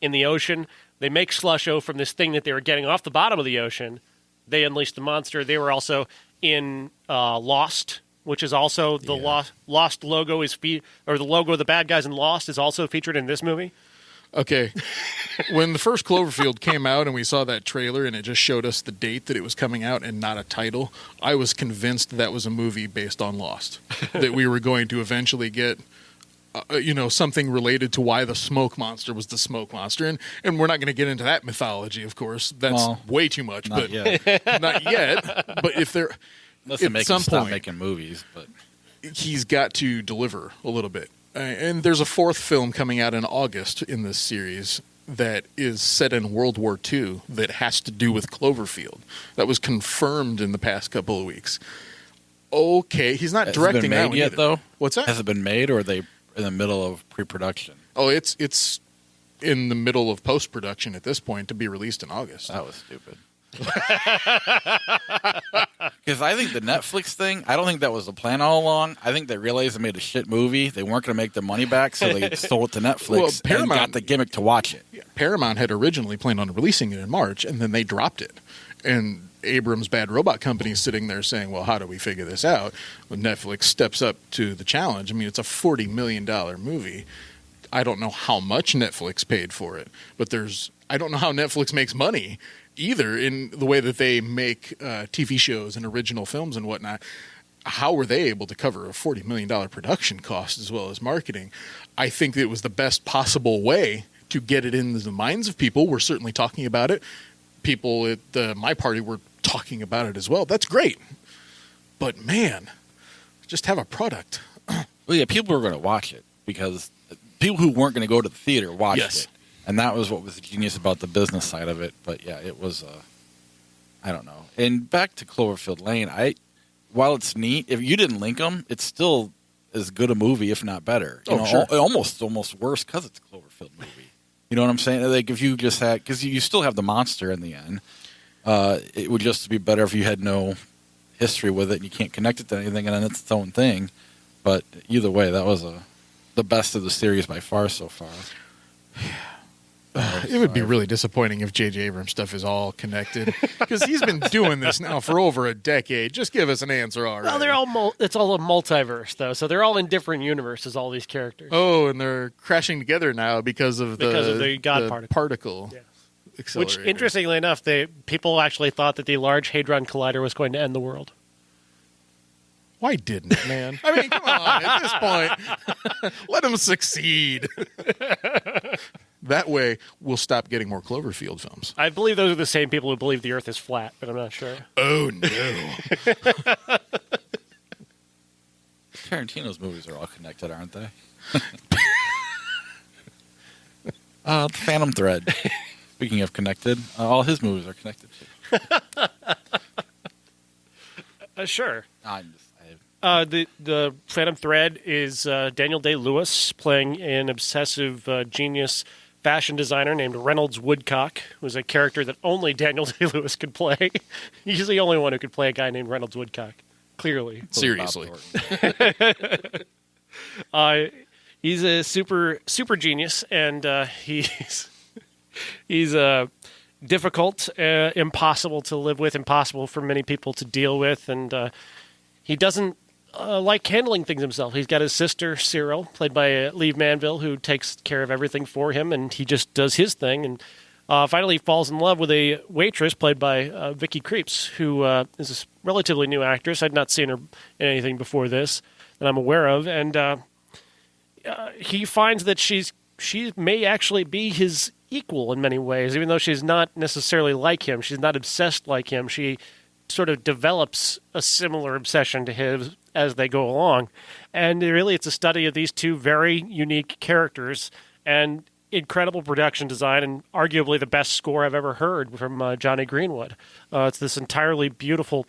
[SPEAKER 5] in the ocean. They make Slusho from this thing that they were getting off the bottom of the ocean. They unleashed the monster. They were also in Lost, which is also the Lost logo the logo of the bad guys in Lost is also featured in this movie.
[SPEAKER 6] Okay. When the first Cloverfield came out and we saw that trailer and it just showed us the date that it was coming out and not a title, I was convinced that was a movie based on Lost. That we were going to eventually get, something related to why the smoke monster was the smoke monster. And we're not going to get into that mythology, of course. That's way too much.
[SPEAKER 1] Not
[SPEAKER 6] but
[SPEAKER 1] yet.
[SPEAKER 6] Not yet. But if there...
[SPEAKER 1] Unless they
[SPEAKER 6] at
[SPEAKER 1] make
[SPEAKER 6] some
[SPEAKER 1] him stop
[SPEAKER 6] point,
[SPEAKER 1] making movies. But
[SPEAKER 6] he's got to deliver a little bit. And there's a fourth film coming out in August in this series that is set in World War II that has to do with Cloverfield. That was confirmed in the past couple of weeks. Okay, he's not directing that one
[SPEAKER 1] yet, though?
[SPEAKER 6] What's that?
[SPEAKER 1] Has it been made, or are they in the middle of pre-production?
[SPEAKER 6] Oh, it's in the middle of post-production at this point to be released in August.
[SPEAKER 1] That was stupid. Because I think the Netflix thing, I don't think that was the plan all along. I think they realized they made a shit movie. They weren't going to make their money back, so they sold it to Netflix and got the gimmick to watch it.
[SPEAKER 6] Paramount had originally planned on releasing it in March, and then they dropped it. And Abrams' Bad Robot Company is sitting there saying, well, how do we figure this out? When Netflix steps up to the challenge. I mean, it's a $40 million movie. I don't know how much Netflix paid for it, but I don't know how Netflix makes money either in the way that they make TV shows and original films and whatnot. How were they able to cover a $40 million production cost as well as marketing? I think it was the best possible way to get it into the minds of people. We're certainly talking about it. People at my party were talking about it as well. That's great. But man, just have a product.
[SPEAKER 1] Well, yeah, people were going to watch it because people who weren't going to go to the theater watched it. And that was what was genius about the business side of it. But yeah, it was, I don't know. And back to Cloverfield Lane, while it's neat, if you didn't link them, it's still as good a movie, if not better.
[SPEAKER 6] Sure.
[SPEAKER 1] Almost worse because it's a Cloverfield movie. You know what I'm saying? Like if you just had, because you still have the monster in the end, it would just be better if you had no history with it and you can't connect it to anything and then it's its own thing. But either way, that was the best of the series by far so far.
[SPEAKER 6] It would be really disappointing if J.J. Abrams stuff is all connected because he's been doing this now for over a decade. Just give us an answer already.
[SPEAKER 5] Well, they're all it's all a multiverse though, so they're all in different universes. All these characters.
[SPEAKER 6] Oh, and they're crashing together now because of
[SPEAKER 5] the God
[SPEAKER 6] particle.
[SPEAKER 5] Yes. Which, interestingly enough, people actually thought that the Large Hadron Collider was going to end the world.
[SPEAKER 6] Why didn't it, man? I mean, come on. At this point, let him succeed. That way, we'll stop getting more Cloverfield films.
[SPEAKER 5] I believe those are the same people who believe the Earth is flat, but I'm not sure.
[SPEAKER 6] Oh, no.
[SPEAKER 1] Tarantino's movies are all connected, aren't they? The Phantom Thread. Speaking of connected, all his movies are connected too.
[SPEAKER 5] Sure.
[SPEAKER 1] I'm just,
[SPEAKER 5] The Phantom Thread is Daniel Day-Lewis playing an obsessive genius fashion designer named Reynolds Woodcock, who's a character that only Daniel Day-Lewis could play. He's the only one who could play a guy named Reynolds Woodcock, clearly.
[SPEAKER 6] Seriously.
[SPEAKER 5] He's a super genius, and he's difficult, impossible to live with, impossible for many people to deal with, and he doesn't like handling things himself. He's got his sister, Cyril, played by Lieve Manville, who takes care of everything for him, and he just does his thing. And finally falls in love with a waitress played by Vicky Krieps, who is a relatively new actress. I'd not seen her in anything before this that I'm aware of. And he finds that she may actually be his equal in many ways, even though she's not necessarily like him. She's not obsessed like him. She sort of develops a similar obsession to his as they go along. And really, it's a study of these two very unique characters and incredible production design, and arguably the best score I've ever heard from Johnny Greenwood. It's this entirely beautiful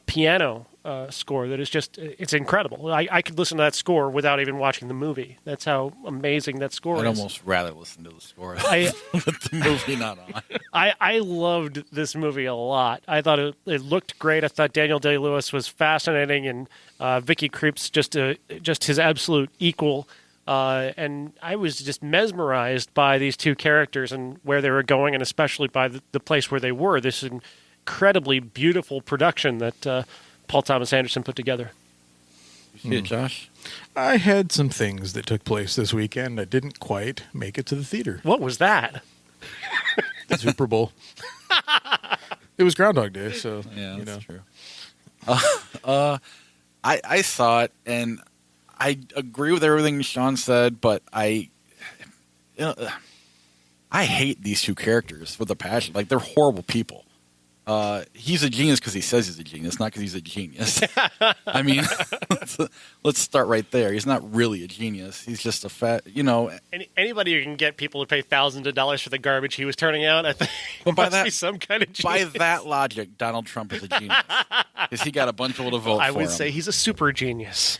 [SPEAKER 5] piano score that is just, it's incredible. I could listen to that score without even watching the movie. That's how amazing that score is.
[SPEAKER 1] I'd almost rather listen to the score with the movie not on.
[SPEAKER 5] I loved this movie a lot. I thought it looked great. I thought Daniel Day-Lewis was fascinating, and Vicky Krieps just his absolute equal. And I was just mesmerized by these two characters and where they were going, and especially by the place where they were. This incredibly beautiful production that Paul Thomas Anderson put together.
[SPEAKER 1] You see it, Josh?
[SPEAKER 6] I had some things that took place this weekend that didn't quite make it to the theater.
[SPEAKER 5] What was that?
[SPEAKER 6] The Super Bowl. It was Groundhog Day, so
[SPEAKER 1] Yeah,
[SPEAKER 6] you
[SPEAKER 1] that's
[SPEAKER 6] know.
[SPEAKER 1] true. I saw it, and I agree with everything Sean said, but I hate these two characters with a passion. Like, they're horrible people. He's a genius because he says he's a genius, not because he's a genius. I mean, let's start right there. He's not really a genius. He's just a fat,
[SPEAKER 5] Anybody who can get people to pay thousands of dollars for the garbage he was turning out, I think, must be some kind of genius.
[SPEAKER 1] By that logic, Donald Trump is a genius because he got a bunch of people to vote for him.
[SPEAKER 5] I would say he's a super genius.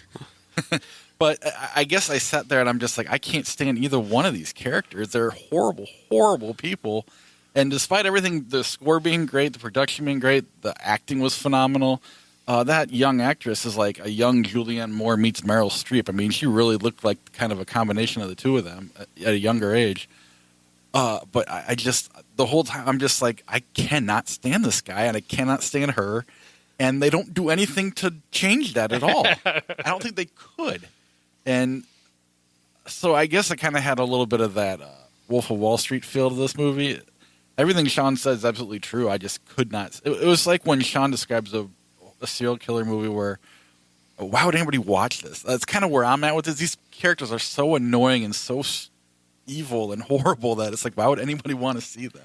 [SPEAKER 1] But I guess I sat there and I'm just like, I can't stand either one of these characters. They're horrible, horrible people. And despite everything, the score being great, the production being great, the acting was phenomenal. That young actress is like a young Julianne Moore meets Meryl Streep. I mean, she really looked like kind of a combination of the two of them at a younger age. But I just, the whole time, I'm just like, I cannot stand this guy and I cannot stand her. And they don't do anything to change that at all. I don't think they could. And so I guess I kind of had a little bit of that Wolf of Wall Street feel to this movie. Everything Sean said is absolutely true. I just could not. It was like when Sean describes a serial killer movie where, why would anybody watch this? That's kind of where I'm at with this. These characters are so annoying and so evil and horrible that it's like, why would anybody want to see them?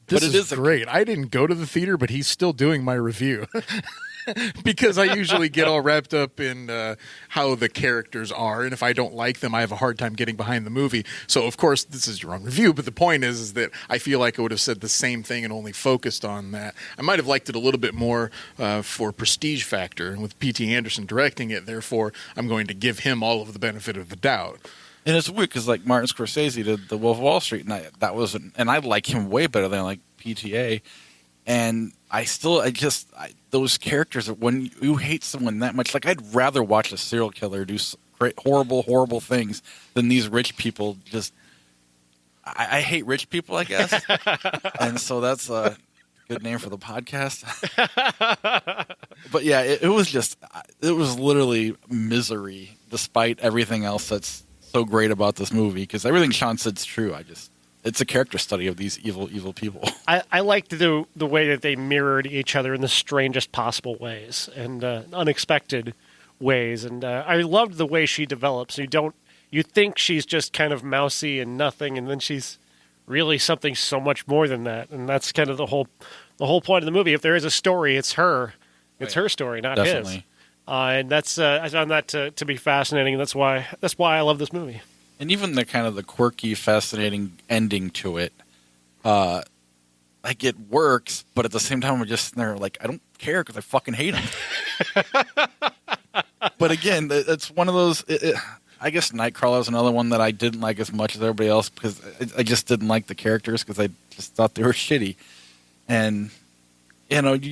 [SPEAKER 6] This is great. I didn't go to the theater, but he's still doing my review. Because I usually get all wrapped up in how the characters are, and if I don't like them, I have a hard time getting behind the movie. So, of course, this is your own review, but the point is that I feel like I would have said the same thing and only focused on that. I might have liked it a little bit more for prestige factor, and with P.T. Anderson directing it, therefore, I'm going to give him all of the benefit of the doubt.
[SPEAKER 1] And it's weird because, like, Martin Scorsese did The Wolf of Wall Street, and I like him way better than I like PTA. And those characters, when you hate someone that much, like, I'd rather watch a serial killer do great, horrible, horrible things than these rich people. I hate rich people, I guess. And so that's a good name for the podcast. But yeah, it was literally misery, despite everything else that's so great about this movie. Because everything Sean said's true. It's a character study of these evil, evil people. I
[SPEAKER 5] liked the way that they mirrored each other in the strangest possible ways and unexpected ways. And I loved the way she develops. You think she's just kind of mousy and nothing, and then she's really something so much more than that. And that's kind of the whole point of the movie. If there is a story, it's her. It's her story, not
[SPEAKER 1] Definitely.
[SPEAKER 5] his. And that's I found that to be fascinating, and that's why I love this movie.
[SPEAKER 1] And even the kind of the quirky, fascinating ending to it, like, it works, but at the same time, we're just sitting there like, I don't care because I fucking hate him. But again, it's one of those. I guess Nightcrawler is another one that I didn't like as much as everybody else because I just didn't like the characters because I just thought they were shitty. And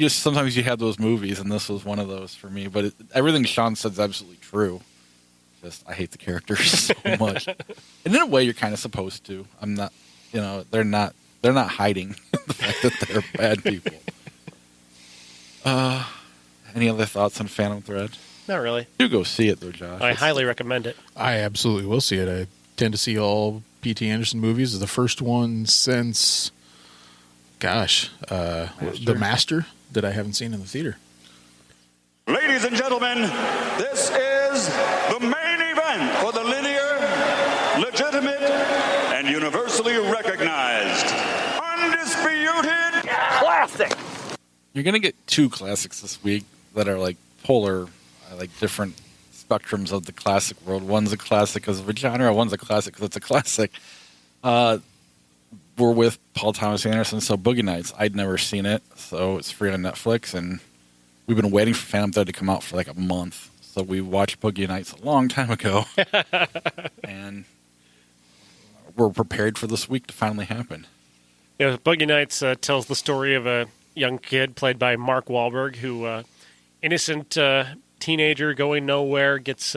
[SPEAKER 1] sometimes you have those movies, and this was one of those for me. But everything Sean said is absolutely true. I hate the characters so much. And in a way, you're kind of supposed to. I'm not, they're not hiding the fact that they're bad people. Any other thoughts on Phantom Thread?
[SPEAKER 5] Not really.
[SPEAKER 1] Do go see it though, Josh.
[SPEAKER 5] I highly recommend it.
[SPEAKER 6] I absolutely will see it. I tend to see all P.T. Anderson movies. The first one since, The Master, that I haven't seen in the theater.
[SPEAKER 7] Ladies and gentlemen, this is the main event for the linear, legitimate, and universally recognized, undisputed
[SPEAKER 4] Classic.
[SPEAKER 1] You're going to get two classics this week that are like polar, like different spectrums of the classic world. One's a classic because of a genre, one's a classic because it's a classic. We're with Paul Thomas Anderson, so Boogie Nights. I'd never seen it, so it's free on Netflix, and we've been waiting for Phantom Thread to come out for like a month. So we watched Boogie Nights a long time ago, and we're prepared for this week to finally happen.
[SPEAKER 5] Yeah, Boogie Nights tells the story of a young kid played by Mark Wahlberg who, innocent teenager going nowhere, gets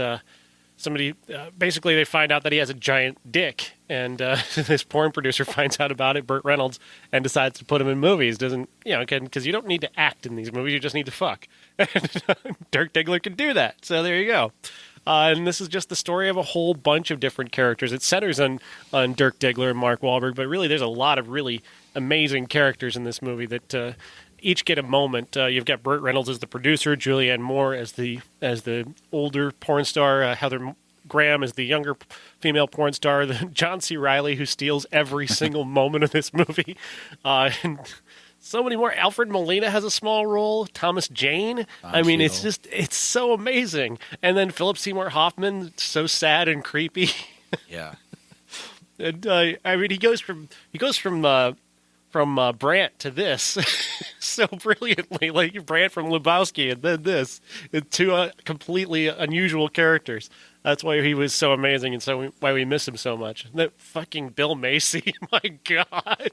[SPEAKER 5] somebody. Basically, they find out that he has a giant dick, and this porn producer finds out about it, Burt Reynolds, and decides to put him in movies. Doesn't because you don't need to act in these movies; you just need to fuck. And Dirk Diggler can do that. So there you go. And this is just the story of a whole bunch of different characters. It centers on Dirk Diggler and Mark Wahlberg, but really there's a lot of really amazing characters in this movie that each get a moment. You've got Burt Reynolds as the producer, Julianne Moore as the older porn star, Heather Graham as the younger female porn star, John C. Reilly, who steals every single moment of this movie, and so many more. Alfred Molina has a small role. Thomas Jane. It's so amazing. And then Philip Seymour Hoffman, so sad and creepy.
[SPEAKER 1] Yeah.
[SPEAKER 5] And he goes from Brandt to this so brilliantly, like Brandt from Lebowski, and then this, two completely unusual characters. That's why he was so amazing, and so why we miss him so much. And that fucking Bill Macy, my God.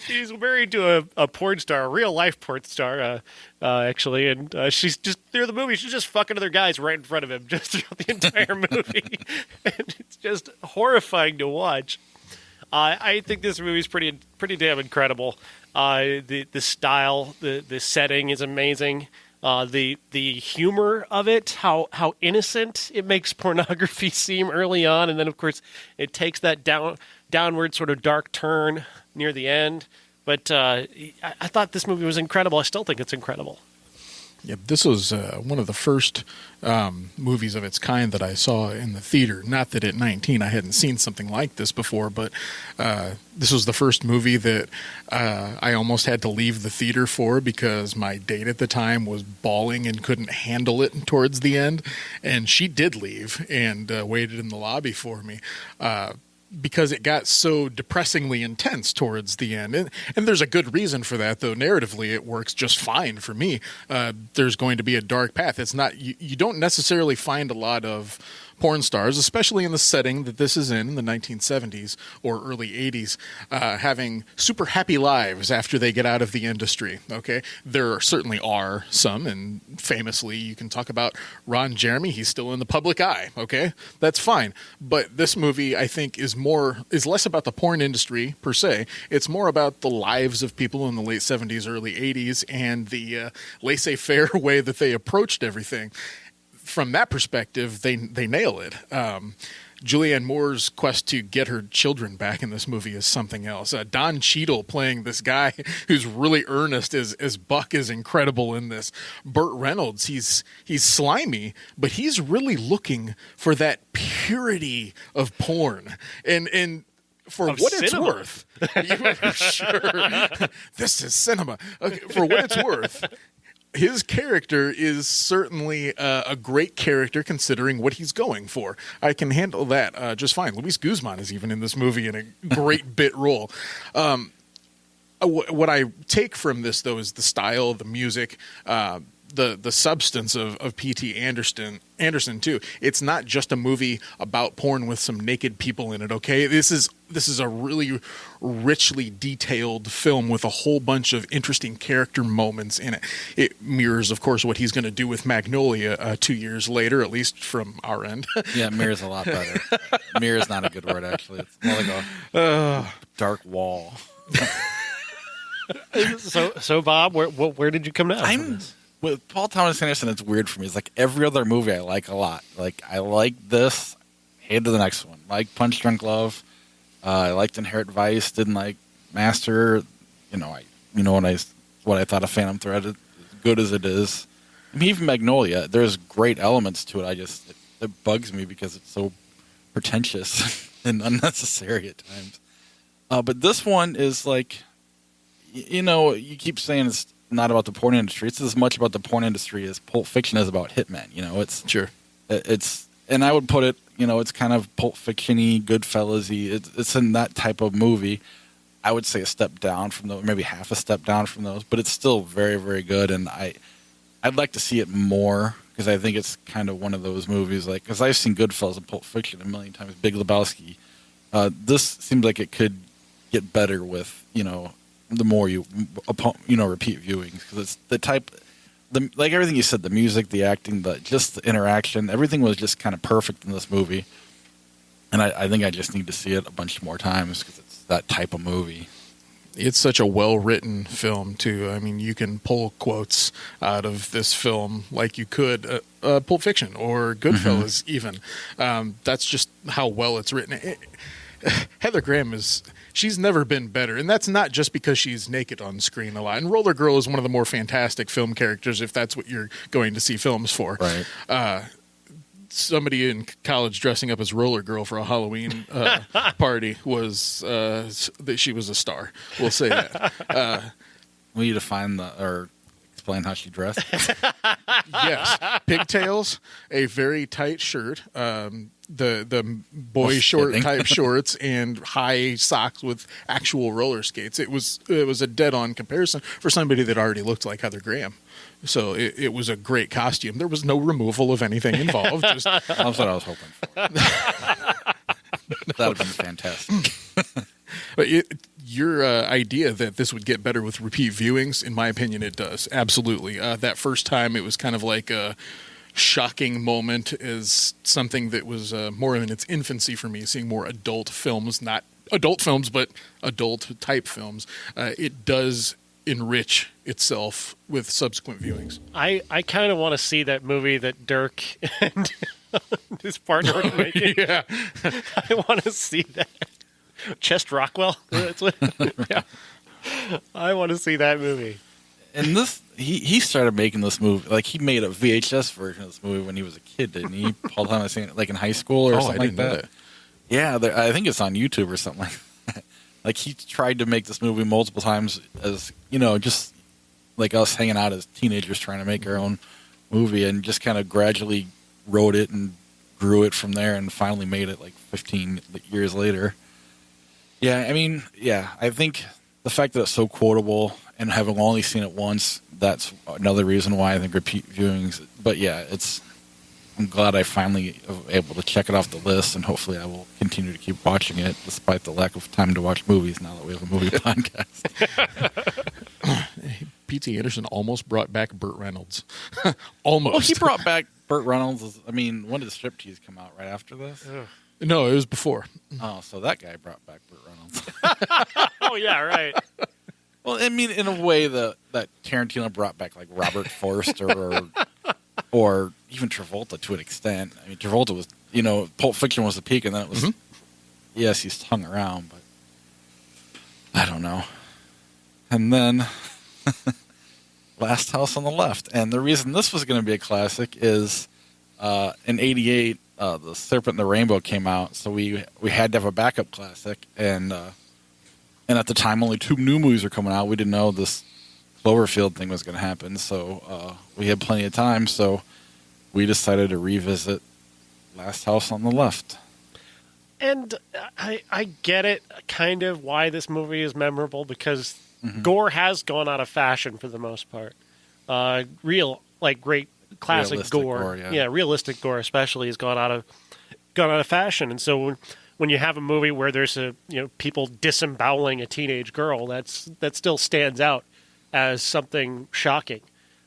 [SPEAKER 5] He's married to a porn star, a real life porn star, actually, and she's just through the movie. She's just fucking other guys right in front of him, just throughout the entire movie, and it's just horrifying to watch. I think this movie is pretty damn incredible. The style, the setting is amazing. The humor of it, how innocent it makes pornography seem early on, and then of course it takes that downward sort of dark turn near the end. But I thought this movie was incredible. I still think it's incredible.
[SPEAKER 6] Yeah, this was one of the first movies of its kind that I saw in the theater. Not that at 19 I hadn't seen something like this before, but this was the first movie that I almost had to leave the theater for because my date at the time was bawling and couldn't handle it towards the end. And she did leave and waited in the lobby for me. Because it got so depressingly intense towards the end. And there's a good reason for that, though. Narratively, it works just fine for me. There's going to be a dark path. It's not you don't necessarily find a lot of porn stars, especially in the setting that this is in the 1970s or early 80s, having super happy lives after they get out of the industry. Okay, there certainly are some, and famously, you can talk about Ron Jeremy. He's still in the public eye. Okay, that's fine. But this movie, I think, is less about the porn industry per se. It's more about the lives of people in the late 70s, early 80s, and the laissez-faire way that they approached everything. From that perspective, they nail it. Julianne Moore's quest to get her children back in this movie is something else. Don Cheadle playing this guy who's really earnest as Buck is incredible in this. Burt Reynolds, he's slimy, but he's really looking for that purity of porn. And for what
[SPEAKER 5] cinema.
[SPEAKER 6] It's worth, sure, this is cinema. Okay, for what it's worth, his character is certainly a great character considering what he's going for. I can handle that just fine. Luis Guzman is even in this movie in a great bit role. What I take from this, though, is the style, the music, the substance of P.T. Anderson too. It's not just a movie about porn with some naked people in it. Okay, this is a really richly detailed film with a whole bunch of interesting character moments in it. It mirrors, of course, what he's going to do with Magnolia 2 years later, at least from our end.
[SPEAKER 1] Yeah, mirrors a lot better. Mirror is not a good word, actually. It's more like a dark wall.
[SPEAKER 5] So Bob, where did you come down? from this?
[SPEAKER 1] With Paul Thomas Anderson, it's weird for me. It's like every other movie I like a lot. Like, I like this, hated the next one. Like Punch Drunk Love. I liked Inherent Vice. Didn't like Master. What I thought of Phantom Thread. As good as it is. I mean, even Magnolia. There's great elements to it. It bugs me because it's so pretentious and unnecessary at times. But this one is like, you keep saying it's not about the porn industry. It's as much about the porn industry as Pulp Fiction is about hitmen. It's
[SPEAKER 6] Sure.
[SPEAKER 1] And I would put it, it's kind of Pulp Fiction-y, Goodfellas-y. It's in that type of movie. I would say a step down from those, maybe half a step down from those, but it's still very, very good. And I'd like to see it more because I think it's kind of one of those movies. Like, because I've seen Goodfellas and Pulp Fiction a million times, Big Lebowski. This seems like it could get better with the more you repeat viewings, because it's the type, like everything you said, the music, the acting, just the interaction, everything was just kind of perfect in this movie. And I think I just need to see it a bunch more times because it's that type of movie.
[SPEAKER 6] It's such a well-written film, too. I mean, you can pull quotes out of this film like you could Pulp Fiction or Goodfellas, even. That's just how well it's written. Heather Graham she's never been better, and that's not just because she's naked on screen a lot. And Roller Girl is one of the more fantastic film characters, if that's what you're going to see films for.
[SPEAKER 1] Right.
[SPEAKER 6] Somebody in college dressing up as Roller Girl for a Halloween party was that she was a star. We'll say that.
[SPEAKER 1] Will you define or explain how she dressed?
[SPEAKER 6] Yes, pigtails, a very tight shirt, the boy short type shorts, and high socks with actual roller skates. It was a dead on comparison for somebody that already looked like Heather Graham. So it was a great costume. There was no removal of anything involved. That's
[SPEAKER 1] what I was hoping for. That would have been fantastic.
[SPEAKER 6] But your idea that this would get better with repeat viewings, in my opinion, it does. Absolutely. That first time, it was kind of like a shocking moment, is something that was more in its infancy for me, seeing more adult films, not adult films, but adult type films. It does enrich itself with subsequent viewings.
[SPEAKER 5] I kind of want to see that movie that Dirk and his partner are making.
[SPEAKER 6] Yeah.
[SPEAKER 5] I want to see that. Chest Rockwell. That's what, yeah. I want to see that movie.
[SPEAKER 1] And this, he started making this movie, like he made a VHS version of this movie when he was a kid, didn't he? Paul Thomas, like in high school or something like that. Yeah, I think it's on YouTube or something like that. Like he tried to make this movie multiple times as, just like us hanging out as teenagers trying to make our own movie, and just kind of gradually wrote it and grew it from there and finally made it like 15 years later. Yeah, I mean, I think the fact that it's so quotable and having only seen it once, that's another reason why I think repeat viewings. But yeah, I'm glad I finally was able to check it off the list, and hopefully I will continue to keep watching it despite the lack of time to watch movies now that we have a movie podcast.
[SPEAKER 6] P.T. Anderson almost brought back Burt Reynolds. Almost.
[SPEAKER 1] Well, he brought back Burt Reynolds. I mean, when did Striptease come out? Right after this?
[SPEAKER 5] Ugh.
[SPEAKER 6] No, it was before.
[SPEAKER 1] Oh, so that guy brought back Burt Reynolds.
[SPEAKER 5] Oh, yeah, right.
[SPEAKER 1] Well, I mean, in a way that Tarantino brought back like Robert Forster or even Travolta to an extent. I mean, Travolta was, Pulp Fiction was the peak, and then it was, yes, he's hung around, but I don't know. And then Last House on the Left. And the reason this was going to be a classic is in '88, The Serpent and the Rainbow came out, so we had to have a backup classic, and at the time only 2 new movies were coming out. We didn't know this Cloverfield thing was going to happen, so we had plenty of time, so we decided to revisit Last House on the Left.
[SPEAKER 5] And I get it, kind of, why this movie is memorable, because gore has gone out of fashion for the most part. real, like, great classic
[SPEAKER 1] Realistic
[SPEAKER 5] gore.
[SPEAKER 1] yeah.
[SPEAKER 5] Realistic gore especially has gone out of fashion. And so when you have a movie where there's people disemboweling a teenage girl, that still stands out as something shocking.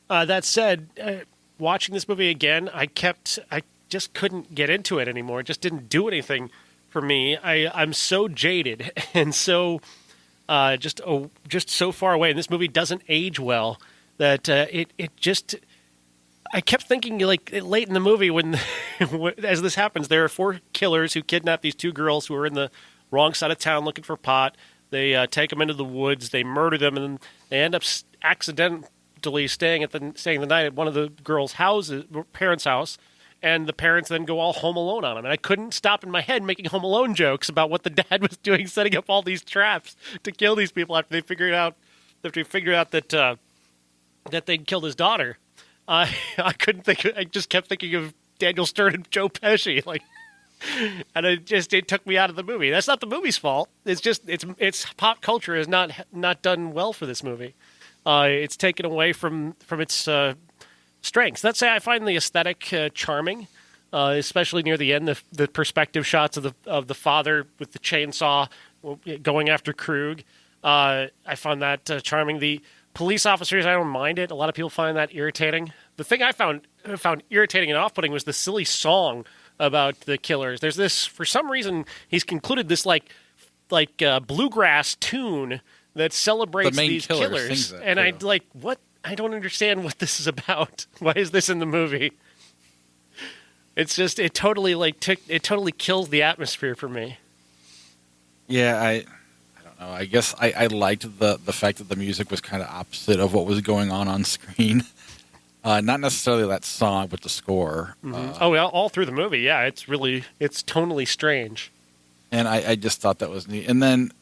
[SPEAKER 5] That said, watching this movie again, I just couldn't get into it anymore. It just didn't do anything for me. I'm so jaded and so just so far away. And this movie doesn't age well that I kept thinking, like, late in the movie when as this happens, there are 4 killers who kidnap these 2 girls who are in the wrong side of town looking for pot. They take them into the woods, they murder them, and they end up accidentally staying the night at one of the girls' parents' house. And the parents then go all Home Alone on them. And I couldn't stop in my head making Home Alone jokes about what the dad was doing, setting up all these traps to kill these people after they figured out that they'd killed his daughter. I couldn't think. I just kept thinking of Daniel Stern and Joe Pesci, and it took me out of the movie. That's not the movie's fault. It's just it's pop culture has not done well for this movie. It's taken away from its strengths. Let's say I find the aesthetic charming, especially near the end. The perspective shots of the father with the chainsaw going after Krug. I found that charming. The police officers, I don't mind it. A lot of people find that irritating. The thing I found irritating and off-putting was the silly song about the killers. There's this, for some reason, he's concluded this like bluegrass tune that celebrates these killers. And what? I don't understand what this is about. Why is this in the movie? It's just it totally kills the atmosphere for me.
[SPEAKER 1] Yeah, I don't know. I guess I liked the fact that the music was kind of opposite of what was going on screen. Not necessarily that song, but the score.
[SPEAKER 5] Mm-hmm. All through the movie, yeah. It's tonally strange.
[SPEAKER 1] And I just thought that was neat. And then,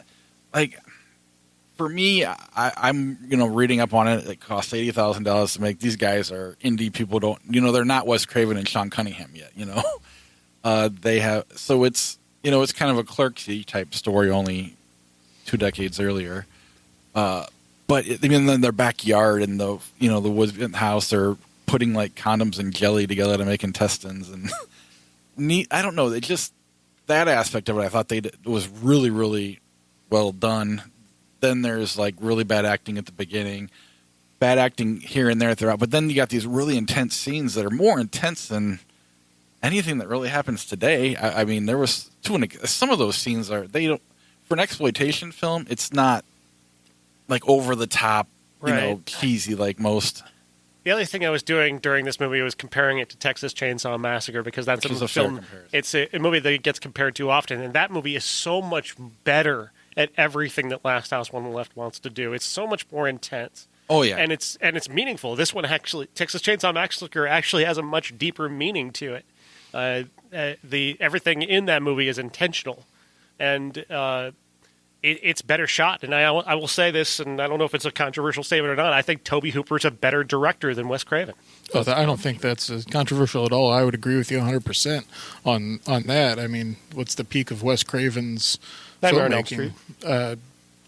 [SPEAKER 1] for me, I'm reading up on it. It costs $80,000 to make. These guys are indie people. They're not Wes Craven and Sean Cunningham yet. They have, so it's kind of a Clerksy type story, only 2 decades earlier. But in their backyard and the woods house, they're putting like condoms and jelly together to make intestines and neat. I don't know. It just, that aspect of it, I thought was really, really well done. Then there's like really bad acting at the beginning, bad acting here and there throughout. But then you got these really intense scenes that are more intense than anything that really happens today. I mean, there was some of those scenes for an exploitation film, it's not like over the top, cheesy like most.
[SPEAKER 5] The other thing I was doing during this movie was comparing it to Texas Chainsaw Massacre, because that's a film. It's a movie that gets compared to often, and that movie is so much better at everything that Last House on the Left wants to do. It's so much more intense.
[SPEAKER 1] Oh yeah,
[SPEAKER 5] and it's meaningful. This one actually, Texas Chainsaw Massacre actually has a much deeper meaning to it. Everything in that movie is intentional, and it's better shot. And I will say this, and I don't know if it's a controversial statement or not, I think Tobe Hooper's a better director than Wes Craven.
[SPEAKER 6] Oh, I don't think that's controversial at all. I would agree with you 100% on that. I mean, what's the peak of Wes Craven's filmmaking?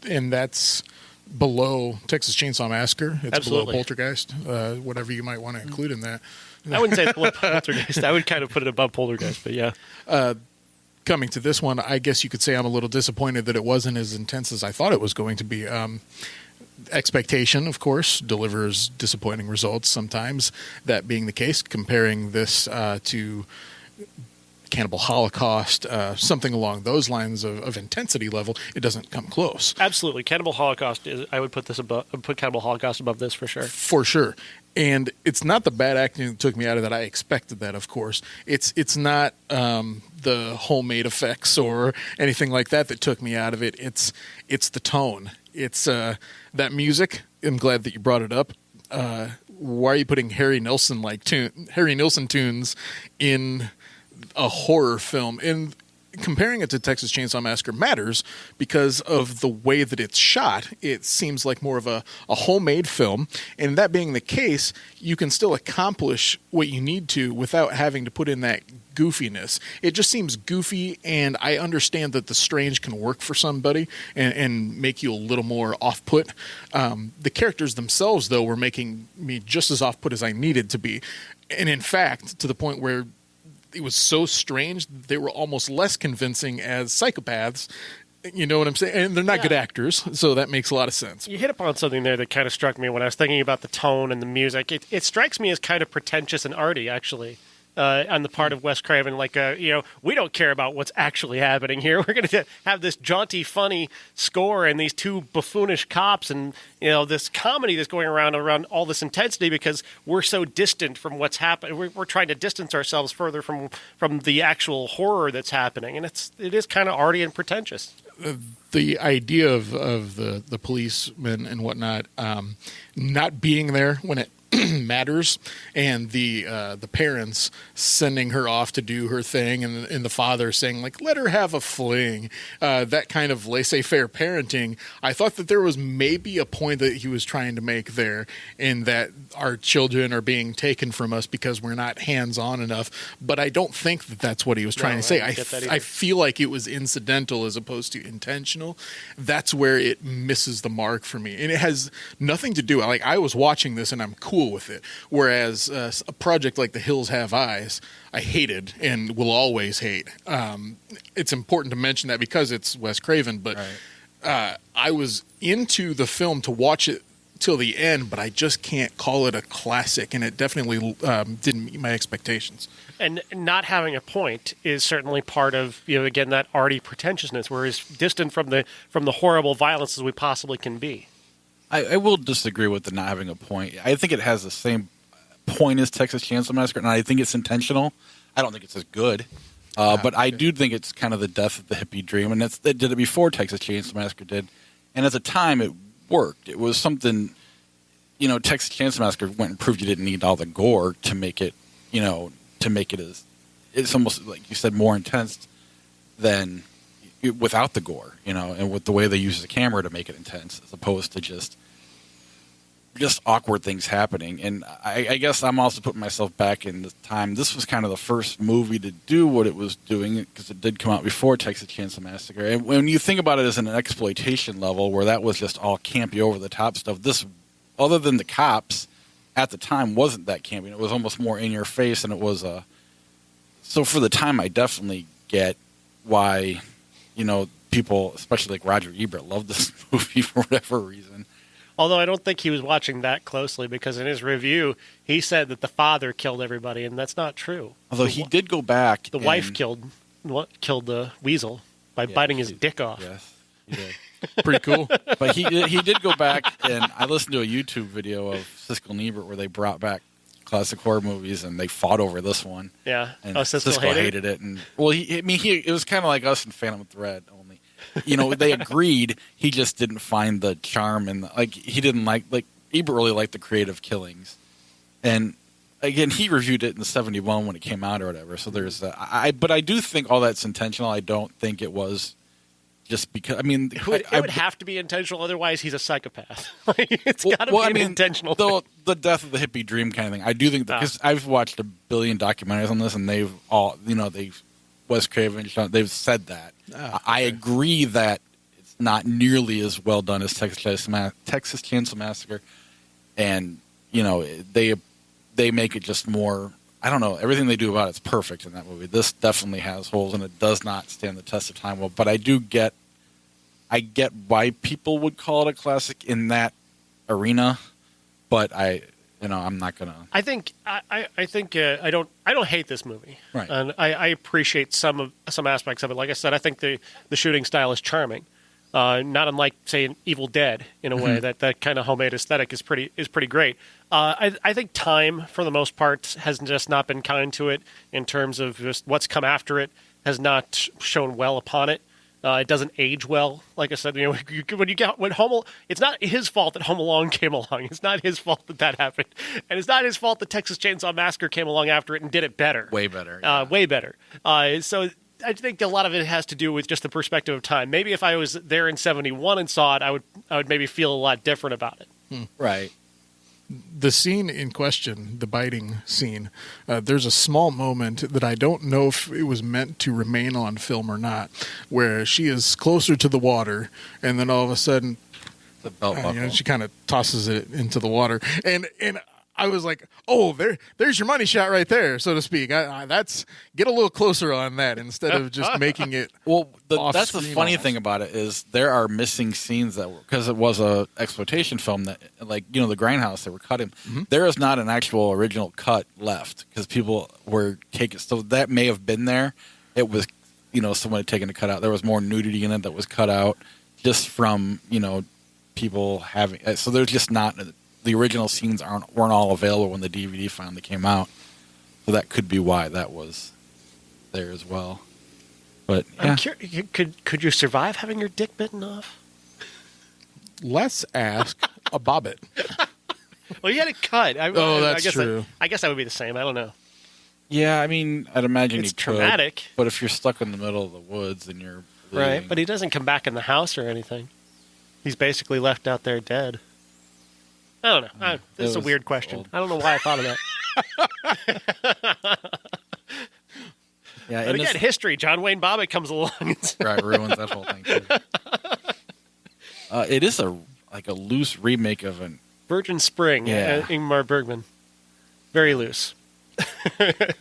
[SPEAKER 6] And that's below Texas Chainsaw Massacre. It's
[SPEAKER 5] Absolutely.
[SPEAKER 6] Below Poltergeist, whatever you might want to include in that.
[SPEAKER 5] I wouldn't say it's below Poltergeist. I would kind of put it above Poltergeist, but yeah.
[SPEAKER 6] Coming to this one, I guess you could say I'm a little disappointed that it wasn't as intense as I thought it was going to be. Expectation, of course, delivers disappointing results sometimes. That being the case, comparing this to Cannibal Holocaust, something along those lines of intensity level, it doesn't come close.
[SPEAKER 5] Absolutely. Cannibal Holocaust, I would put Cannibal Holocaust above this for sure.
[SPEAKER 6] For sure. And it's not the bad acting that took me out of that. I expected that, of course. It's not the homemade effects or anything like that took me out of it. It's the tone. It's that music. I'm glad that you brought it up. Why are you putting Harry Nilsson tunes in a horror film? And comparing it to Texas Chainsaw Massacre matters because of the way that it's shot. It seems like more of a homemade film. And that being the case, you can still accomplish what you need to without having to put in that goofiness. It just seems goofy, and I understand that the strange can work for somebody and make you a little more off-put. The characters themselves, though, were making me just as off-put as I needed to be. And in fact, to the point where it was so strange, they were almost less convincing as psychopaths. You know what I'm saying? And they're not good actors, so that makes a lot of sense.
[SPEAKER 5] You hit upon something there that kind of struck me when I was thinking about the tone and the music. It strikes me as kind of pretentious and arty, actually. On the part of Wes Craven, like, we don't care about what's actually happening here. We're going to have this jaunty, funny score and these two buffoonish cops and, this comedy that's going around all this intensity because we're so distant from what's happening. We're trying to distance ourselves further from the actual horror that's happening. And it is kind of arty and pretentious.
[SPEAKER 6] The idea of the policemen and whatnot not being there when it matters, and the parents sending her off to do her thing, and the father saying, like, let her have a fling, that kind of laissez-faire parenting. I thought that there was maybe a point that he was trying to make there, in that our children are being taken from us because we're not hands-on enough, but I don't think that that's what he was trying to say. I feel like it was incidental as opposed to intentional. That's where it misses the mark for me, and it has nothing to do, like, I was watching this and I'm cool with it, whereas a project like The Hills Have Eyes I hated and will always hate. It's important to mention that because it's Wes Craven, but I was into the film to watch it till the end, but I just can't call it a classic, and it definitely didn't meet my expectations.
[SPEAKER 5] And not having a point is certainly part of, again, that arty pretentiousness. We're as distant from the horrible violence as we possibly can be.
[SPEAKER 1] I will disagree with the not having a point. I think it has the same point as Texas Chainsaw Massacre, and I think it's intentional. I don't think it's as good, but I do think it's kind of the death of the hippie dream, and they did it before Texas Chainsaw Massacre did, and at the time it worked. It was something, Texas Chainsaw Massacre went and proved you didn't need all the gore to make it, it's almost like you said, more intense than without the gore, and with the way they use the camera to make it intense, as opposed to just awkward things happening. And I guess I'm also putting myself back in the time. This was kind of the first movie to do what it was doing, because it did come out before Texas Chainsaw Massacre. And when you think about it as an exploitation level, where that was just all campy, over the top stuff, this, other than the cops, at the time wasn't that campy. It was almost more in your face, and it was so for the time, I definitely get why, people, especially like Roger Ebert, loved this movie for whatever reason.
[SPEAKER 5] Although I don't think he was watching that closely, because in his review, he said that the father killed everybody, and that's not true.
[SPEAKER 1] Although he did go back.
[SPEAKER 5] The wife killed the weasel by biting his dick off.
[SPEAKER 1] Yes, he did.
[SPEAKER 6] Pretty cool.
[SPEAKER 1] But he did go back, and I listened to a YouTube video of Siskel and Ebert where they brought back classic horror movies, and they fought over this one.
[SPEAKER 5] Yeah.
[SPEAKER 1] And
[SPEAKER 5] Siskel
[SPEAKER 1] hated it. And it was kind of like us in Phantom Thread, only, they agreed. He just didn't find the charm, and he didn't like Ebert really liked the creative killings. And again, he reviewed it in '71 when it came out or whatever. So there's but I do think all that's intentional. I don't think it was just because.
[SPEAKER 5] It would have to be intentional, otherwise he's a psychopath. It's got to be an intentional.
[SPEAKER 1] The death of the hippie dream kind of thing. I do think that, because I've watched a billion documentaries on this, and they've all, Wes Craven, they've said that. I agree that it's not nearly as well done as Texas Chainsaw Massacre, and they make it just more. I don't know. Everything they do about it's perfect in that movie. This definitely has holes, and it does not stand the test of time well. But I get why people would call it a classic in that arena. But I'm not gonna. I think
[SPEAKER 5] I don't hate this movie,
[SPEAKER 1] right?
[SPEAKER 5] And I appreciate some aspects of it. Like I said, I think the shooting style is charming. Not unlike, say, an Evil Dead in a way. That kind of homemade aesthetic is pretty great. I think time, for the most part, has just not been kind to it in terms of just what's come after it has not shown well upon it. It doesn't age well. Like I said, it's not his fault that Home Alone came along. It's not his fault that happened, and it's not his fault that Texas Chainsaw Massacre came along after it and did it better.
[SPEAKER 1] Way better.
[SPEAKER 5] Way better. So I think a lot of it has to do with just the perspective of time. Maybe if I was there in 71 and saw it, I would maybe feel a lot different about it.
[SPEAKER 1] Right.
[SPEAKER 6] The scene in question, the biting scene, there's a small moment that I don't know if it was meant to remain on film or not, where she is closer to the water, and then all of a sudden,
[SPEAKER 1] The belt buckle.
[SPEAKER 6] she kind of tosses it into the water, and I was like, "Oh, there's your money shot right there, so to speak." That's get a little closer on that instead of just making it.
[SPEAKER 1] Well, that's the
[SPEAKER 6] off-screen
[SPEAKER 1] funny
[SPEAKER 6] almost.
[SPEAKER 1] thing about it is there are missing scenes that because it was a exploitation film that, like, you know, the Grindhouse, they were cutting.
[SPEAKER 6] Mm-hmm.
[SPEAKER 1] There is not an actual original cut left because people were taking. So that may have been there. It was, you know, someone had taken a cut out. There was more nudity in it that was cut out just from, you know, people having. So there's just not. The original scenes weren't all available when the DVD finally came out, so that could be why that was there as well. But yeah.
[SPEAKER 5] I'm curious, could you survive having your dick bitten off?
[SPEAKER 6] Let's ask a bobbit.
[SPEAKER 5] Well, you had it cut.
[SPEAKER 6] That's
[SPEAKER 5] I guess
[SPEAKER 6] true.
[SPEAKER 5] I guess that would be the same. I don't know.
[SPEAKER 1] Yeah, I mean, I'd imagine
[SPEAKER 5] It's
[SPEAKER 1] you could.
[SPEAKER 5] traumatic.
[SPEAKER 1] But if you're stuck in the middle of the woods and you're bleeding,
[SPEAKER 5] Right, but he doesn't come back in the house or anything. He's basically left out there dead. I don't know. This is a
[SPEAKER 1] was
[SPEAKER 5] weird question.
[SPEAKER 1] old.
[SPEAKER 5] I don't know why I thought of that.
[SPEAKER 1] yeah,
[SPEAKER 5] But
[SPEAKER 1] and
[SPEAKER 5] again, history. John Wayne Bobbitt comes along.
[SPEAKER 1] right ruins that whole thing. Too. It is a loose remake of an.
[SPEAKER 5] Virgin Spring,
[SPEAKER 1] Yeah.
[SPEAKER 5] Ingmar Bergman. Very loose.
[SPEAKER 1] And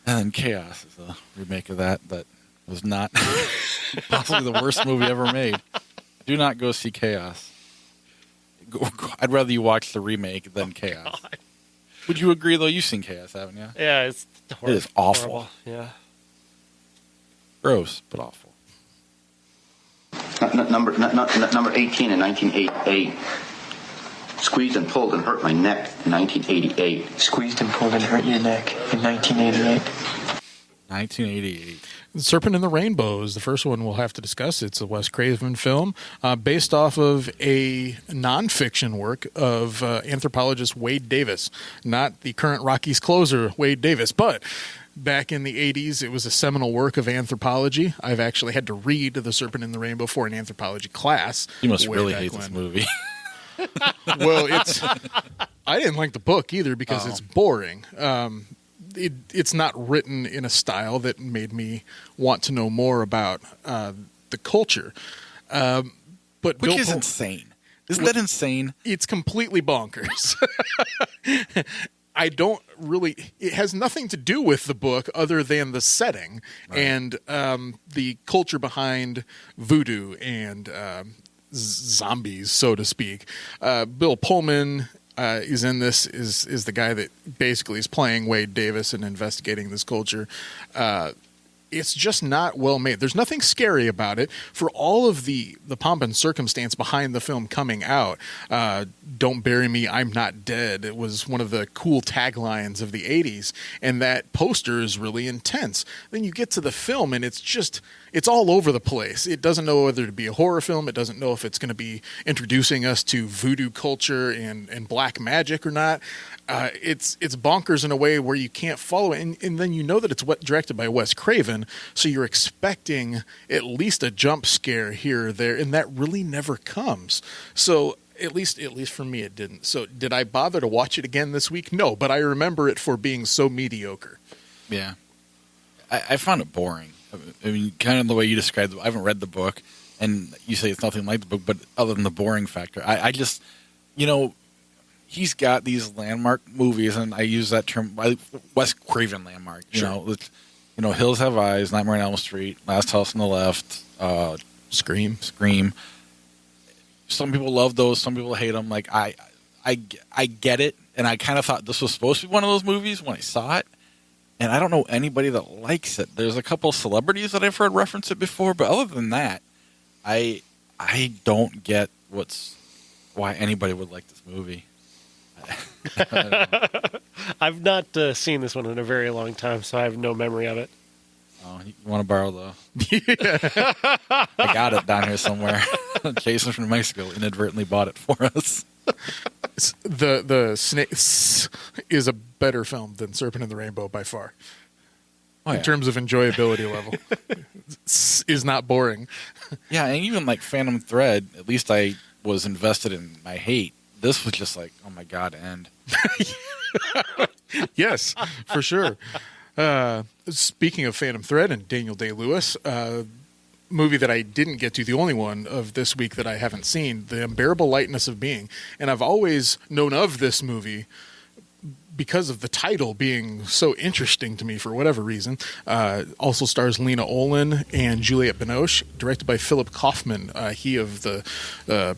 [SPEAKER 1] then Chaos is a remake of that was not possibly the worst movie ever made. Do not go see Chaos. I'd rather you watch the remake than Chaos.
[SPEAKER 5] God.
[SPEAKER 1] Would you agree, though? You've seen Chaos, haven't you?
[SPEAKER 5] Yeah, it's horrible.
[SPEAKER 1] It is awful.
[SPEAKER 5] Horrible. Yeah.
[SPEAKER 1] Gross, but awful.
[SPEAKER 8] Number 18 in 1988. Squeezed and pulled and hurt my neck in 1988.
[SPEAKER 9] Squeezed and pulled and hurt your neck in 1988.
[SPEAKER 1] 1988.
[SPEAKER 6] Serpent in the Rainbow is the first one we'll have to discuss. It's a Wes Craven film based off of a nonfiction work of anthropologist Wade Davis, not the current Rockies closer Wade Davis, but back in the 80s, it was a seminal work of anthropology. I've actually had to read The Serpent in the Rainbow for an anthropology class.
[SPEAKER 1] You must
[SPEAKER 6] way
[SPEAKER 1] really
[SPEAKER 6] back
[SPEAKER 1] hate this
[SPEAKER 6] when.
[SPEAKER 1] movie.
[SPEAKER 6] Well, I didn't like the book either because it's boring. It's not written in a style that made me want to know more about the culture. But
[SPEAKER 1] Which
[SPEAKER 6] Bill
[SPEAKER 1] is
[SPEAKER 6] Pullman-
[SPEAKER 1] insane. Isn't that insane?
[SPEAKER 6] It's completely bonkers. It has nothing to do with the book other than the setting and the culture behind voodoo and zombies, so to speak. Bill Pullman is in this, is the guy that basically is playing Wade Davis and investigating this culture. It's just not well made. There's nothing scary about it. For all of the pomp and circumstance behind the film coming out, "Don't bury me, I'm not dead." It was one of the cool taglines of the 80s, and that poster is really intense. Then you get to the film, and it's all over the place. It doesn't know whether to be a horror film. It doesn't know if it's going to be introducing us to voodoo culture and black magic or not. It's bonkers in a way where you can't follow it. And then you know that it's directed by Wes Craven, so you're expecting at least a jump scare here or there, and that really never comes. So at least for me, it didn't. So did I bother to watch it again this week? No, but I remember it for being so mediocre.
[SPEAKER 1] Yeah. I found it boring. I mean, kind of the way you described it. I haven't read the book, and you say it's nothing like the book, but other than the boring factor, I just, he's got these landmark movies, and I use that term, Wes Craven landmark. You know, Hills Have Eyes, Nightmare on Elm Street, Last House on the Left,
[SPEAKER 6] Scream.
[SPEAKER 1] Some people love those, some people hate them. Like I get it, and I kind of thought this was supposed to be one of those movies when I saw it. And I don't know anybody that likes it. There's a couple of celebrities that I've heard reference it before, but other than that, I don't get why anybody would like this movie.
[SPEAKER 5] I've not seen this one in a very long time, so I have no memory of it.
[SPEAKER 1] Oh, you want to borrow the? I got it down here somewhere. Jason from New Mexico inadvertently bought it for us.
[SPEAKER 6] The Snake is a better film than Serpent in the Rainbow by far. in terms of enjoyability level. Is not boring.
[SPEAKER 1] Yeah, and even like Phantom Thread, at least I was invested in my hate. This was just like, oh my God, end.
[SPEAKER 6] Yes, for sure. Speaking of Phantom Thread and Daniel Day-Lewis, movie that I didn't get to, the only one of this week that I haven't seen, The Unbearable Lightness of Being. And I've always known of this movie because of the title being so interesting to me for whatever reason. Also stars Lena Olin and Juliette Binoche, directed by Philip Kaufman. He of the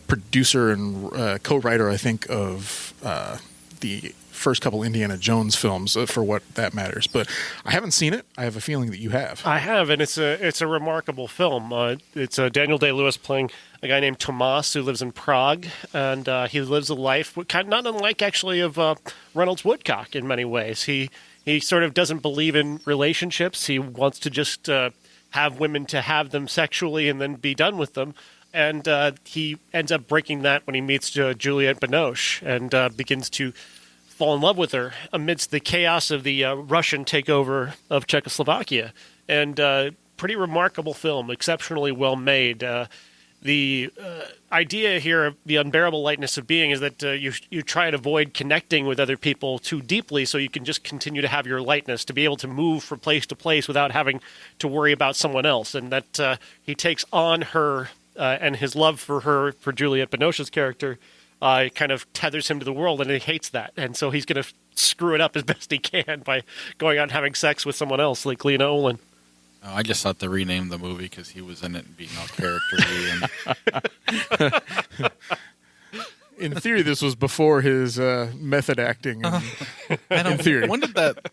[SPEAKER 6] producer and co-writer, I think, of the first couple Indiana Jones films, for what that matters. But I haven't seen it. I have a feeling that you have.
[SPEAKER 5] I have, and it's a remarkable film. It's Daniel Day-Lewis playing a guy named Tomas who lives in Prague, and he lives a life not unlike actually of Reynolds Woodcock in many ways. He sort of doesn't believe in relationships. He wants to just have women to have them sexually and then be done with them. And he ends up breaking that when he meets Juliette Binoche and begins to fall in love with her amidst the chaos of the Russian takeover of Czechoslovakia. And pretty remarkable film, exceptionally well made. The idea here of The Unbearable Lightness of Being is that you try and avoid connecting with other people too deeply so you can just continue to have your lightness, to be able to move from place to place without having to worry about someone else. And that he takes on her and his love for her, for Juliette Binoche's character, kind of tethers him to the world, and he hates that. And so he's going to screw it up as best he can by going out and having sex with someone else, like Lena Olin.
[SPEAKER 1] Oh, I just thought to rename the movie because he was in it and being all character-y.
[SPEAKER 6] In theory, this was before his method acting. In theory.
[SPEAKER 1] When did that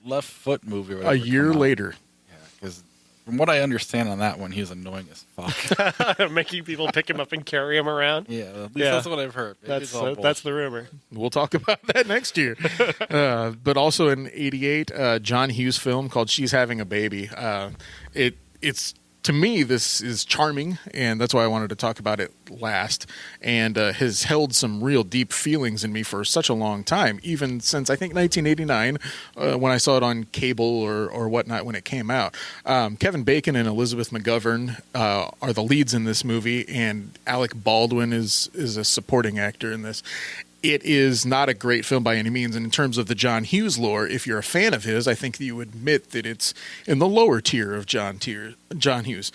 [SPEAKER 1] Left Foot movie?
[SPEAKER 6] A year later.
[SPEAKER 1] Yeah, because from what I understand on that one, he was annoying as fuck.
[SPEAKER 5] Making people pick him up and carry him around.
[SPEAKER 1] Yeah, at least that's what I've heard.
[SPEAKER 5] That's the rumor.
[SPEAKER 6] We'll talk about that next year. But also in '88, John Hughes film called She's Having a Baby. It's to me, this is charming, and that's why I wanted to talk about it last, and has held some real deep feelings in me for such a long time, even since I think 1989, when I saw it on cable or whatnot when it came out. Kevin Bacon and Elizabeth McGovern are the leads in this movie, and Alec Baldwin is a supporting actor in this. It is not a great film by any means, and in terms of the John Hughes lore, if you're a fan of his, I think that you admit that it's in the lower tier of John Hughes.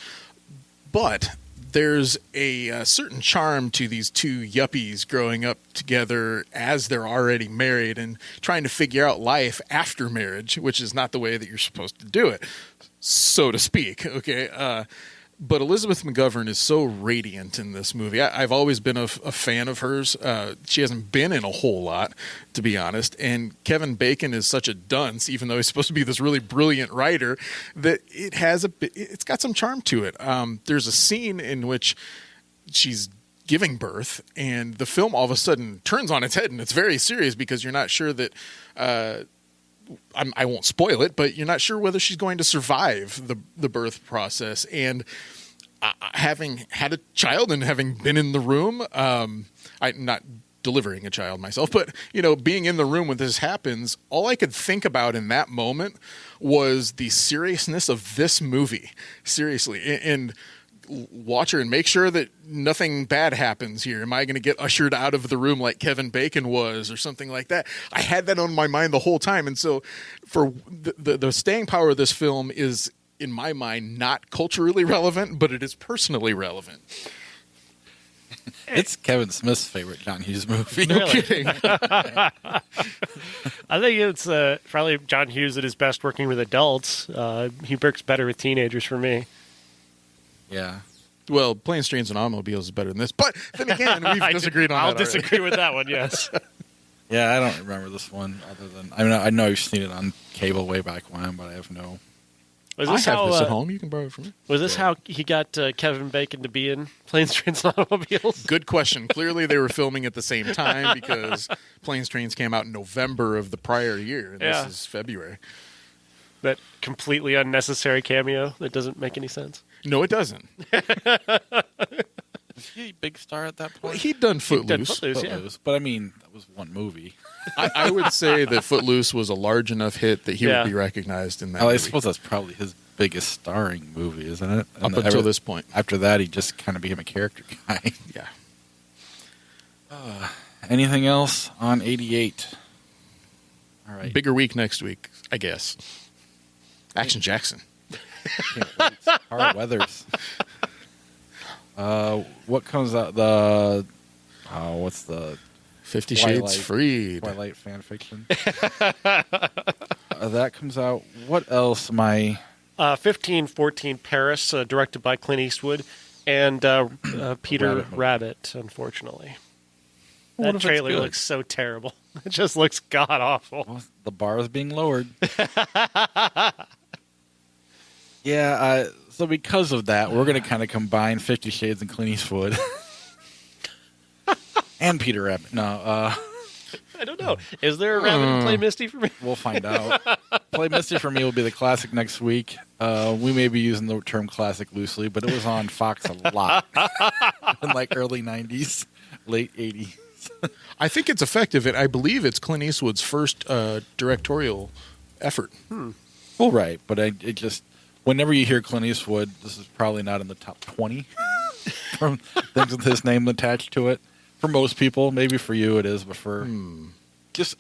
[SPEAKER 6] But there's a certain charm to these two yuppies growing up together as they're already married and trying to figure out life after marriage, which is not the way that you're supposed to do it, so to speak, okay? But Elizabeth McGovern is so radiant in this movie. I've always been a fan of hers. She hasn't been in a whole lot, to be honest. And Kevin Bacon is such a dunce, even though he's supposed to be this really brilliant writer, that it's got some charm to it. There's a scene in which she's giving birth, and the film all of a sudden turns on its head, and it's very serious because you're not sure that... I won't spoil it, but you're not sure whether she's going to survive the birth process. And having had a child and having been in the room, I'm not delivering a child myself, but being in the room when this happens, all I could think about in that moment was the seriousness of this movie. Seriously, and watch her and make sure that nothing bad happens here. Am I going to get ushered out of the room like Kevin Bacon was or something like that? I had that on my mind the whole time. And so for the staying power of this film is, in my mind, not culturally relevant, but it is personally relevant.
[SPEAKER 1] It's Kevin Smith's favorite John Hughes movie.
[SPEAKER 6] No kidding.
[SPEAKER 5] I think it's probably John Hughes at his best working with adults. He works better with teenagers for me.
[SPEAKER 1] Yeah.
[SPEAKER 6] Well, Planes, Trains, and Automobiles is better than this. But then again, we've disagreed on that.
[SPEAKER 5] I'll disagree with that one, yes.
[SPEAKER 1] Yeah, I don't remember this one other than... I know I've seen it on cable way back when, but I have no...
[SPEAKER 5] Was
[SPEAKER 6] I
[SPEAKER 5] this
[SPEAKER 6] have
[SPEAKER 5] how,
[SPEAKER 6] this at home. You can borrow it from me.
[SPEAKER 5] Was this how he got Kevin Bacon to be in Planes, Trains, and Automobiles?
[SPEAKER 6] Good question. Clearly, they were filming at the same time because Planes, Trains came out in November of the prior year, and this is February.
[SPEAKER 5] That completely unnecessary cameo that doesn't make any sense.
[SPEAKER 6] No, it doesn't.
[SPEAKER 1] Was he a big star at that point?
[SPEAKER 6] He'd done Footloose.
[SPEAKER 1] Footloose, but I mean, that was one movie.
[SPEAKER 6] I would say that Footloose was a large enough hit that he would be recognized in that
[SPEAKER 1] I
[SPEAKER 6] movie.
[SPEAKER 1] suppose that's probably his biggest starring movie, isn't it?
[SPEAKER 6] Up until this point.
[SPEAKER 1] After that, he just kind of became a character guy.
[SPEAKER 6] Yeah.
[SPEAKER 1] Anything else on 88? All right.
[SPEAKER 6] Bigger week next week, I guess. Action Jackson.
[SPEAKER 1] Can't wait. Hard Weathers. What comes out? What's the
[SPEAKER 6] 50 Shades Freed.
[SPEAKER 1] Twilight fan fiction. That comes out. What else am I?
[SPEAKER 5] 1514 Paris, directed by Clint Eastwood, and Peter Rabbit, unfortunately.
[SPEAKER 1] What
[SPEAKER 5] That
[SPEAKER 1] if it's
[SPEAKER 5] trailer
[SPEAKER 1] good?
[SPEAKER 5] looks so terrible. It just looks god-awful.
[SPEAKER 1] Well, the bar is being lowered. Yeah, so because of that, we're going to kind of combine 50 Shades and Clint Eastwood. And Peter Rabbit. No,
[SPEAKER 5] I don't know. Is there a rabbit in Play Misty for me?
[SPEAKER 1] we'll find out. Play Misty for me will be the classic next week. We may be using the term classic loosely, but it was on Fox a lot in like early 90s, late 80s.
[SPEAKER 6] I think it's effective, and I believe it's Clint Eastwood's first directorial effort.
[SPEAKER 1] Well, right, but it just, whenever you hear Clint Eastwood, this is probably not in the top 20 from things with his name attached to it. For most people, maybe for you it is, but for just...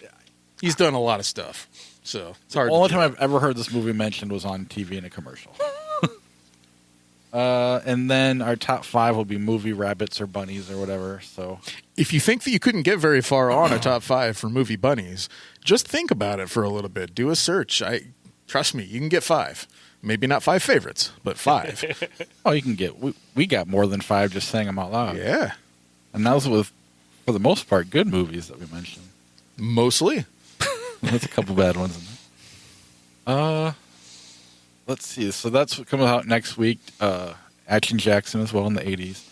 [SPEAKER 6] He's done a lot of stuff, so it's hard.
[SPEAKER 1] The only time I've ever heard this movie mentioned was on TV in a commercial. And then our top 5 will be movie rabbits or bunnies or whatever. So,
[SPEAKER 6] if you think that you couldn't get very far on a top 5 for movie bunnies, just think about it for a little bit. Do a search. Trust me, you can get 5. Maybe not 5 favorites, but 5.
[SPEAKER 1] Oh, you can get... We got more than 5 just saying them out loud.
[SPEAKER 6] Yeah.
[SPEAKER 1] And that was with, for the most part, good movies that we mentioned.
[SPEAKER 6] Mostly.
[SPEAKER 1] There's a couple bad ones in there. Let's see. So that's what comes out next week. Action Jackson as well in the 80s.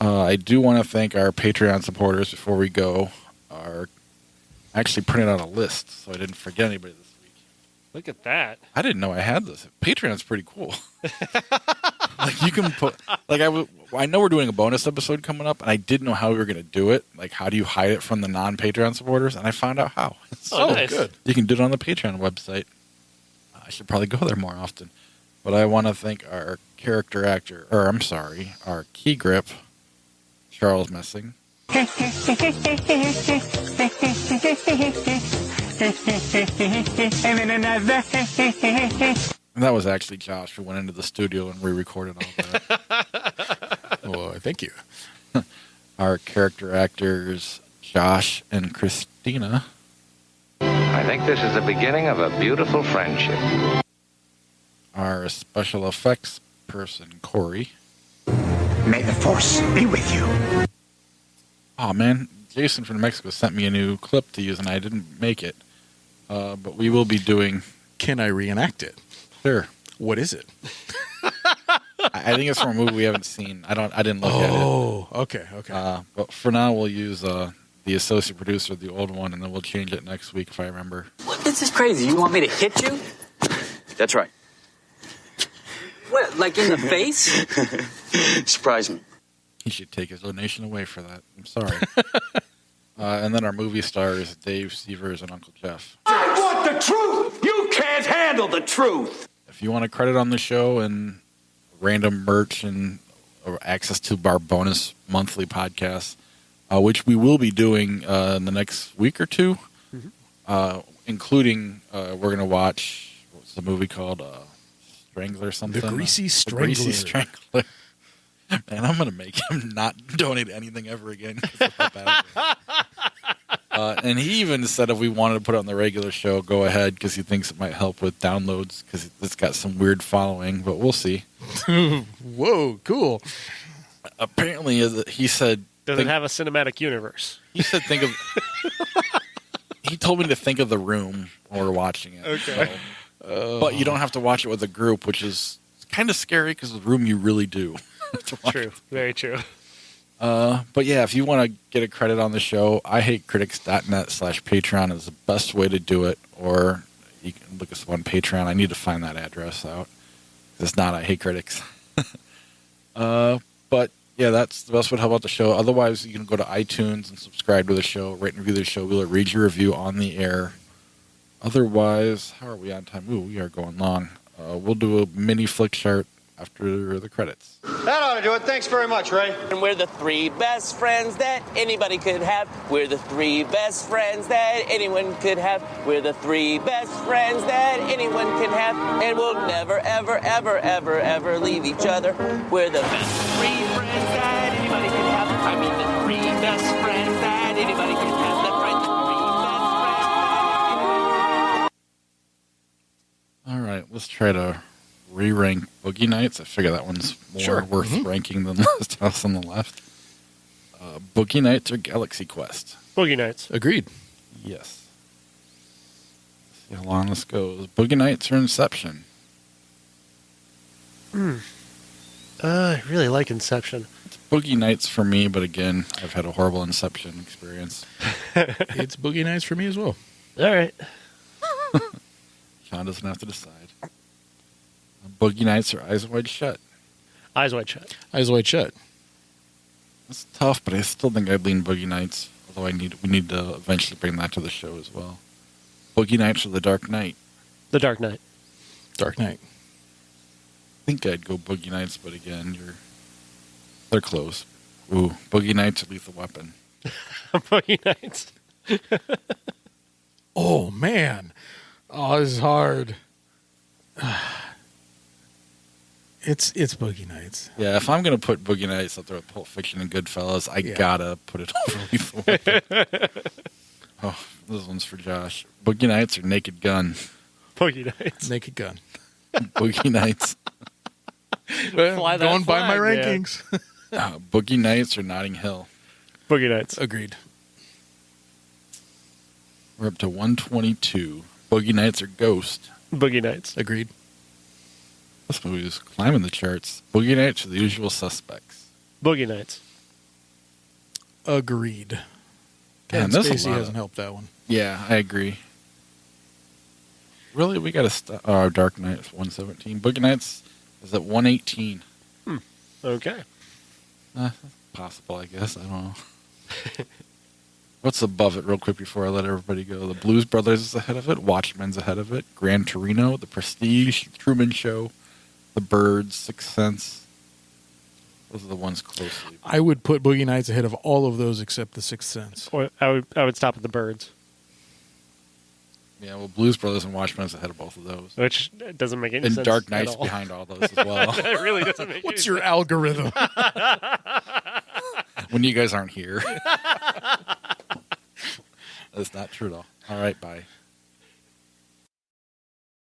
[SPEAKER 1] I do want to thank our Patreon supporters before we go. I actually printed out a list so I didn't forget anybody this week.
[SPEAKER 5] Look at that.
[SPEAKER 1] I didn't know I had this. Patreon's pretty cool. Like you can put, like I know we're doing a bonus episode coming up, and I didn't know how we were going to do it. Like, how do you hide it from the non-Patreon supporters? And I found out how.
[SPEAKER 5] Nice.
[SPEAKER 6] Good.
[SPEAKER 1] You can do it on the Patreon website. I should probably go there more often. But I want to thank our character actor, our key grip, Charles Messing. And that was actually Josh who went into the studio and re-recorded all that.
[SPEAKER 6] Well, thank you.
[SPEAKER 1] Our character actors, Josh and Christina.
[SPEAKER 10] I think this is the beginning of a beautiful friendship.
[SPEAKER 1] Our special effects person, Corey.
[SPEAKER 11] May the Force be with you.
[SPEAKER 1] Oh, man. Jason from New Mexico sent me a new clip to use, and I didn't make it. But we will be doing...
[SPEAKER 6] Can I reenact it?
[SPEAKER 1] Sure.
[SPEAKER 6] What is it?
[SPEAKER 1] I think it's from a movie we haven't seen. I didn't look at it.
[SPEAKER 6] Oh, okay.
[SPEAKER 1] But for now, we'll use the associate producer, the old one, and then we'll change it next week if I remember.
[SPEAKER 12] What? This is crazy. You want me to hit you?
[SPEAKER 8] That's right.
[SPEAKER 12] What, like in the face?
[SPEAKER 8] Surprise me.
[SPEAKER 1] He should take his donation away for that. I'm sorry. And then our movie stars, Dave Severs and Uncle Jeff.
[SPEAKER 11] I want the truth! You can't handle the truth!
[SPEAKER 1] If you want a credit on the show and random merch and access to our bonus monthly podcasts, which we will be doing in the next week or two, including we're going to watch, what's the movie called? Strangler something?
[SPEAKER 6] The Greasy Strangler.
[SPEAKER 1] The Greasy Strangler. Man, I'm going to make him not donate anything ever again. 'Cause of how bad it is. And he even said if we wanted to put it on the regular show, go ahead, because he thinks it might help with downloads, because it's got some weird following, but we'll see.
[SPEAKER 6] Whoa, cool.
[SPEAKER 1] Apparently, he said...
[SPEAKER 5] Does it have a cinematic universe?
[SPEAKER 1] He said think of... He told me to think of The Room while we're watching it.
[SPEAKER 5] Okay.
[SPEAKER 1] So, but you don't have to watch it with a group, which is kind of scary, because The Room you really do.
[SPEAKER 5] True. Very true.
[SPEAKER 1] But yeah, if you want to get a credit on the show, ihatecritics.net/Patreon is the best way to do it. Or you can look us up on Patreon. I need to find that address out. It's not I Hate Critics. But Yeah, that's the best way to help out the show. Otherwise, you can go to iTunes and subscribe to the show, rate and review the show. We'll read your review on the air. Otherwise, how are we on time? Ooh, we are going long. We'll do a mini flick chart after the credits.
[SPEAKER 13] That ought to do it. Thanks very much, Ray.
[SPEAKER 4] And we're the three best friends that anybody could have. We're the three best friends that anyone could have. We're the three best friends that anyone can have. And we'll never, ever, ever, ever, ever leave each other. We're the best three friends that anybody can have. I mean, the three best friends that anybody can have. That's right, the three best friends that anybody can have.
[SPEAKER 1] All right, let's try to re-rank Boogie Nights. I figure that one's more worth ranking than Last House on the Left. Boogie Nights or Galaxy Quest?
[SPEAKER 5] Boogie Nights.
[SPEAKER 6] Agreed.
[SPEAKER 1] Yes. Let's see how long this goes. Boogie Nights or Inception?
[SPEAKER 5] I really like Inception.
[SPEAKER 1] It's Boogie Nights for me, but again, I've had a horrible Inception experience.
[SPEAKER 6] It's Boogie Nights for me as well.
[SPEAKER 5] All right.
[SPEAKER 1] Sean doesn't have to decide. Boogie Nights or Eyes Wide Shut?
[SPEAKER 5] Eyes Wide Shut.
[SPEAKER 6] Eyes Wide Shut.
[SPEAKER 1] It's tough, but I still think I'd lean Boogie Nights. Although we need to eventually bring that to the show as well. Boogie Nights or The Dark Knight?
[SPEAKER 5] The Dark Knight.
[SPEAKER 6] Dark Knight.
[SPEAKER 1] I think I'd go Boogie Nights, but again, they're close. Ooh, Boogie Nights or Lethal Weapon?
[SPEAKER 5] Boogie Nights.
[SPEAKER 6] Oh, man. Oh, this is hard. It's Boogie Nights.
[SPEAKER 1] Yeah, if I'm going to put Boogie Nights up there with Pulp Fiction and Goodfellas, I gotta put it over Lethal Weapon. Oh, this one's for Josh. Boogie Nights or Naked Gun?
[SPEAKER 5] Boogie Nights.
[SPEAKER 6] Naked Gun.
[SPEAKER 1] Boogie Nights.
[SPEAKER 5] Fly that
[SPEAKER 6] Going by my
[SPEAKER 5] flag,
[SPEAKER 6] rankings.
[SPEAKER 1] Boogie Nights or Notting Hill?
[SPEAKER 5] Boogie Nights.
[SPEAKER 6] Agreed.
[SPEAKER 1] We're up to 122. Boogie Nights or Ghost?
[SPEAKER 5] Boogie Nights.
[SPEAKER 6] Agreed.
[SPEAKER 1] This movie's climbing the charts. Boogie Nights or The Usual Suspects?
[SPEAKER 5] Boogie Nights.
[SPEAKER 6] Agreed.
[SPEAKER 1] Man,
[SPEAKER 6] Kevin Spacey hasn't helped that one.
[SPEAKER 1] Yeah, I agree. Really, we got to stop. Dark Knight is 117. Boogie Nights is at 118.
[SPEAKER 5] Okay.
[SPEAKER 1] Possible, I guess. I don't know. What's above it, real quick, before I let everybody go? The Blues Brothers is ahead of it. Watchmen's ahead of it. Gran Torino, The Prestige, Truman Show, The Birds, Sixth Sense. Those are the ones closely.
[SPEAKER 6] I would put Boogie Nights ahead of all of those except The Sixth Sense.
[SPEAKER 5] Or I would stop at The Birds.
[SPEAKER 1] Yeah, well, Blues Brothers and Watchmen's ahead of both of those.
[SPEAKER 5] Which doesn't make any
[SPEAKER 1] and
[SPEAKER 5] sense.
[SPEAKER 1] And Dark Knight's
[SPEAKER 5] at all.
[SPEAKER 1] behind all those as well.
[SPEAKER 5] It really doesn't make
[SPEAKER 6] What's
[SPEAKER 5] any
[SPEAKER 6] your
[SPEAKER 5] sense.
[SPEAKER 6] algorithm?
[SPEAKER 1] When you guys aren't here. That's not true at all. All right, bye.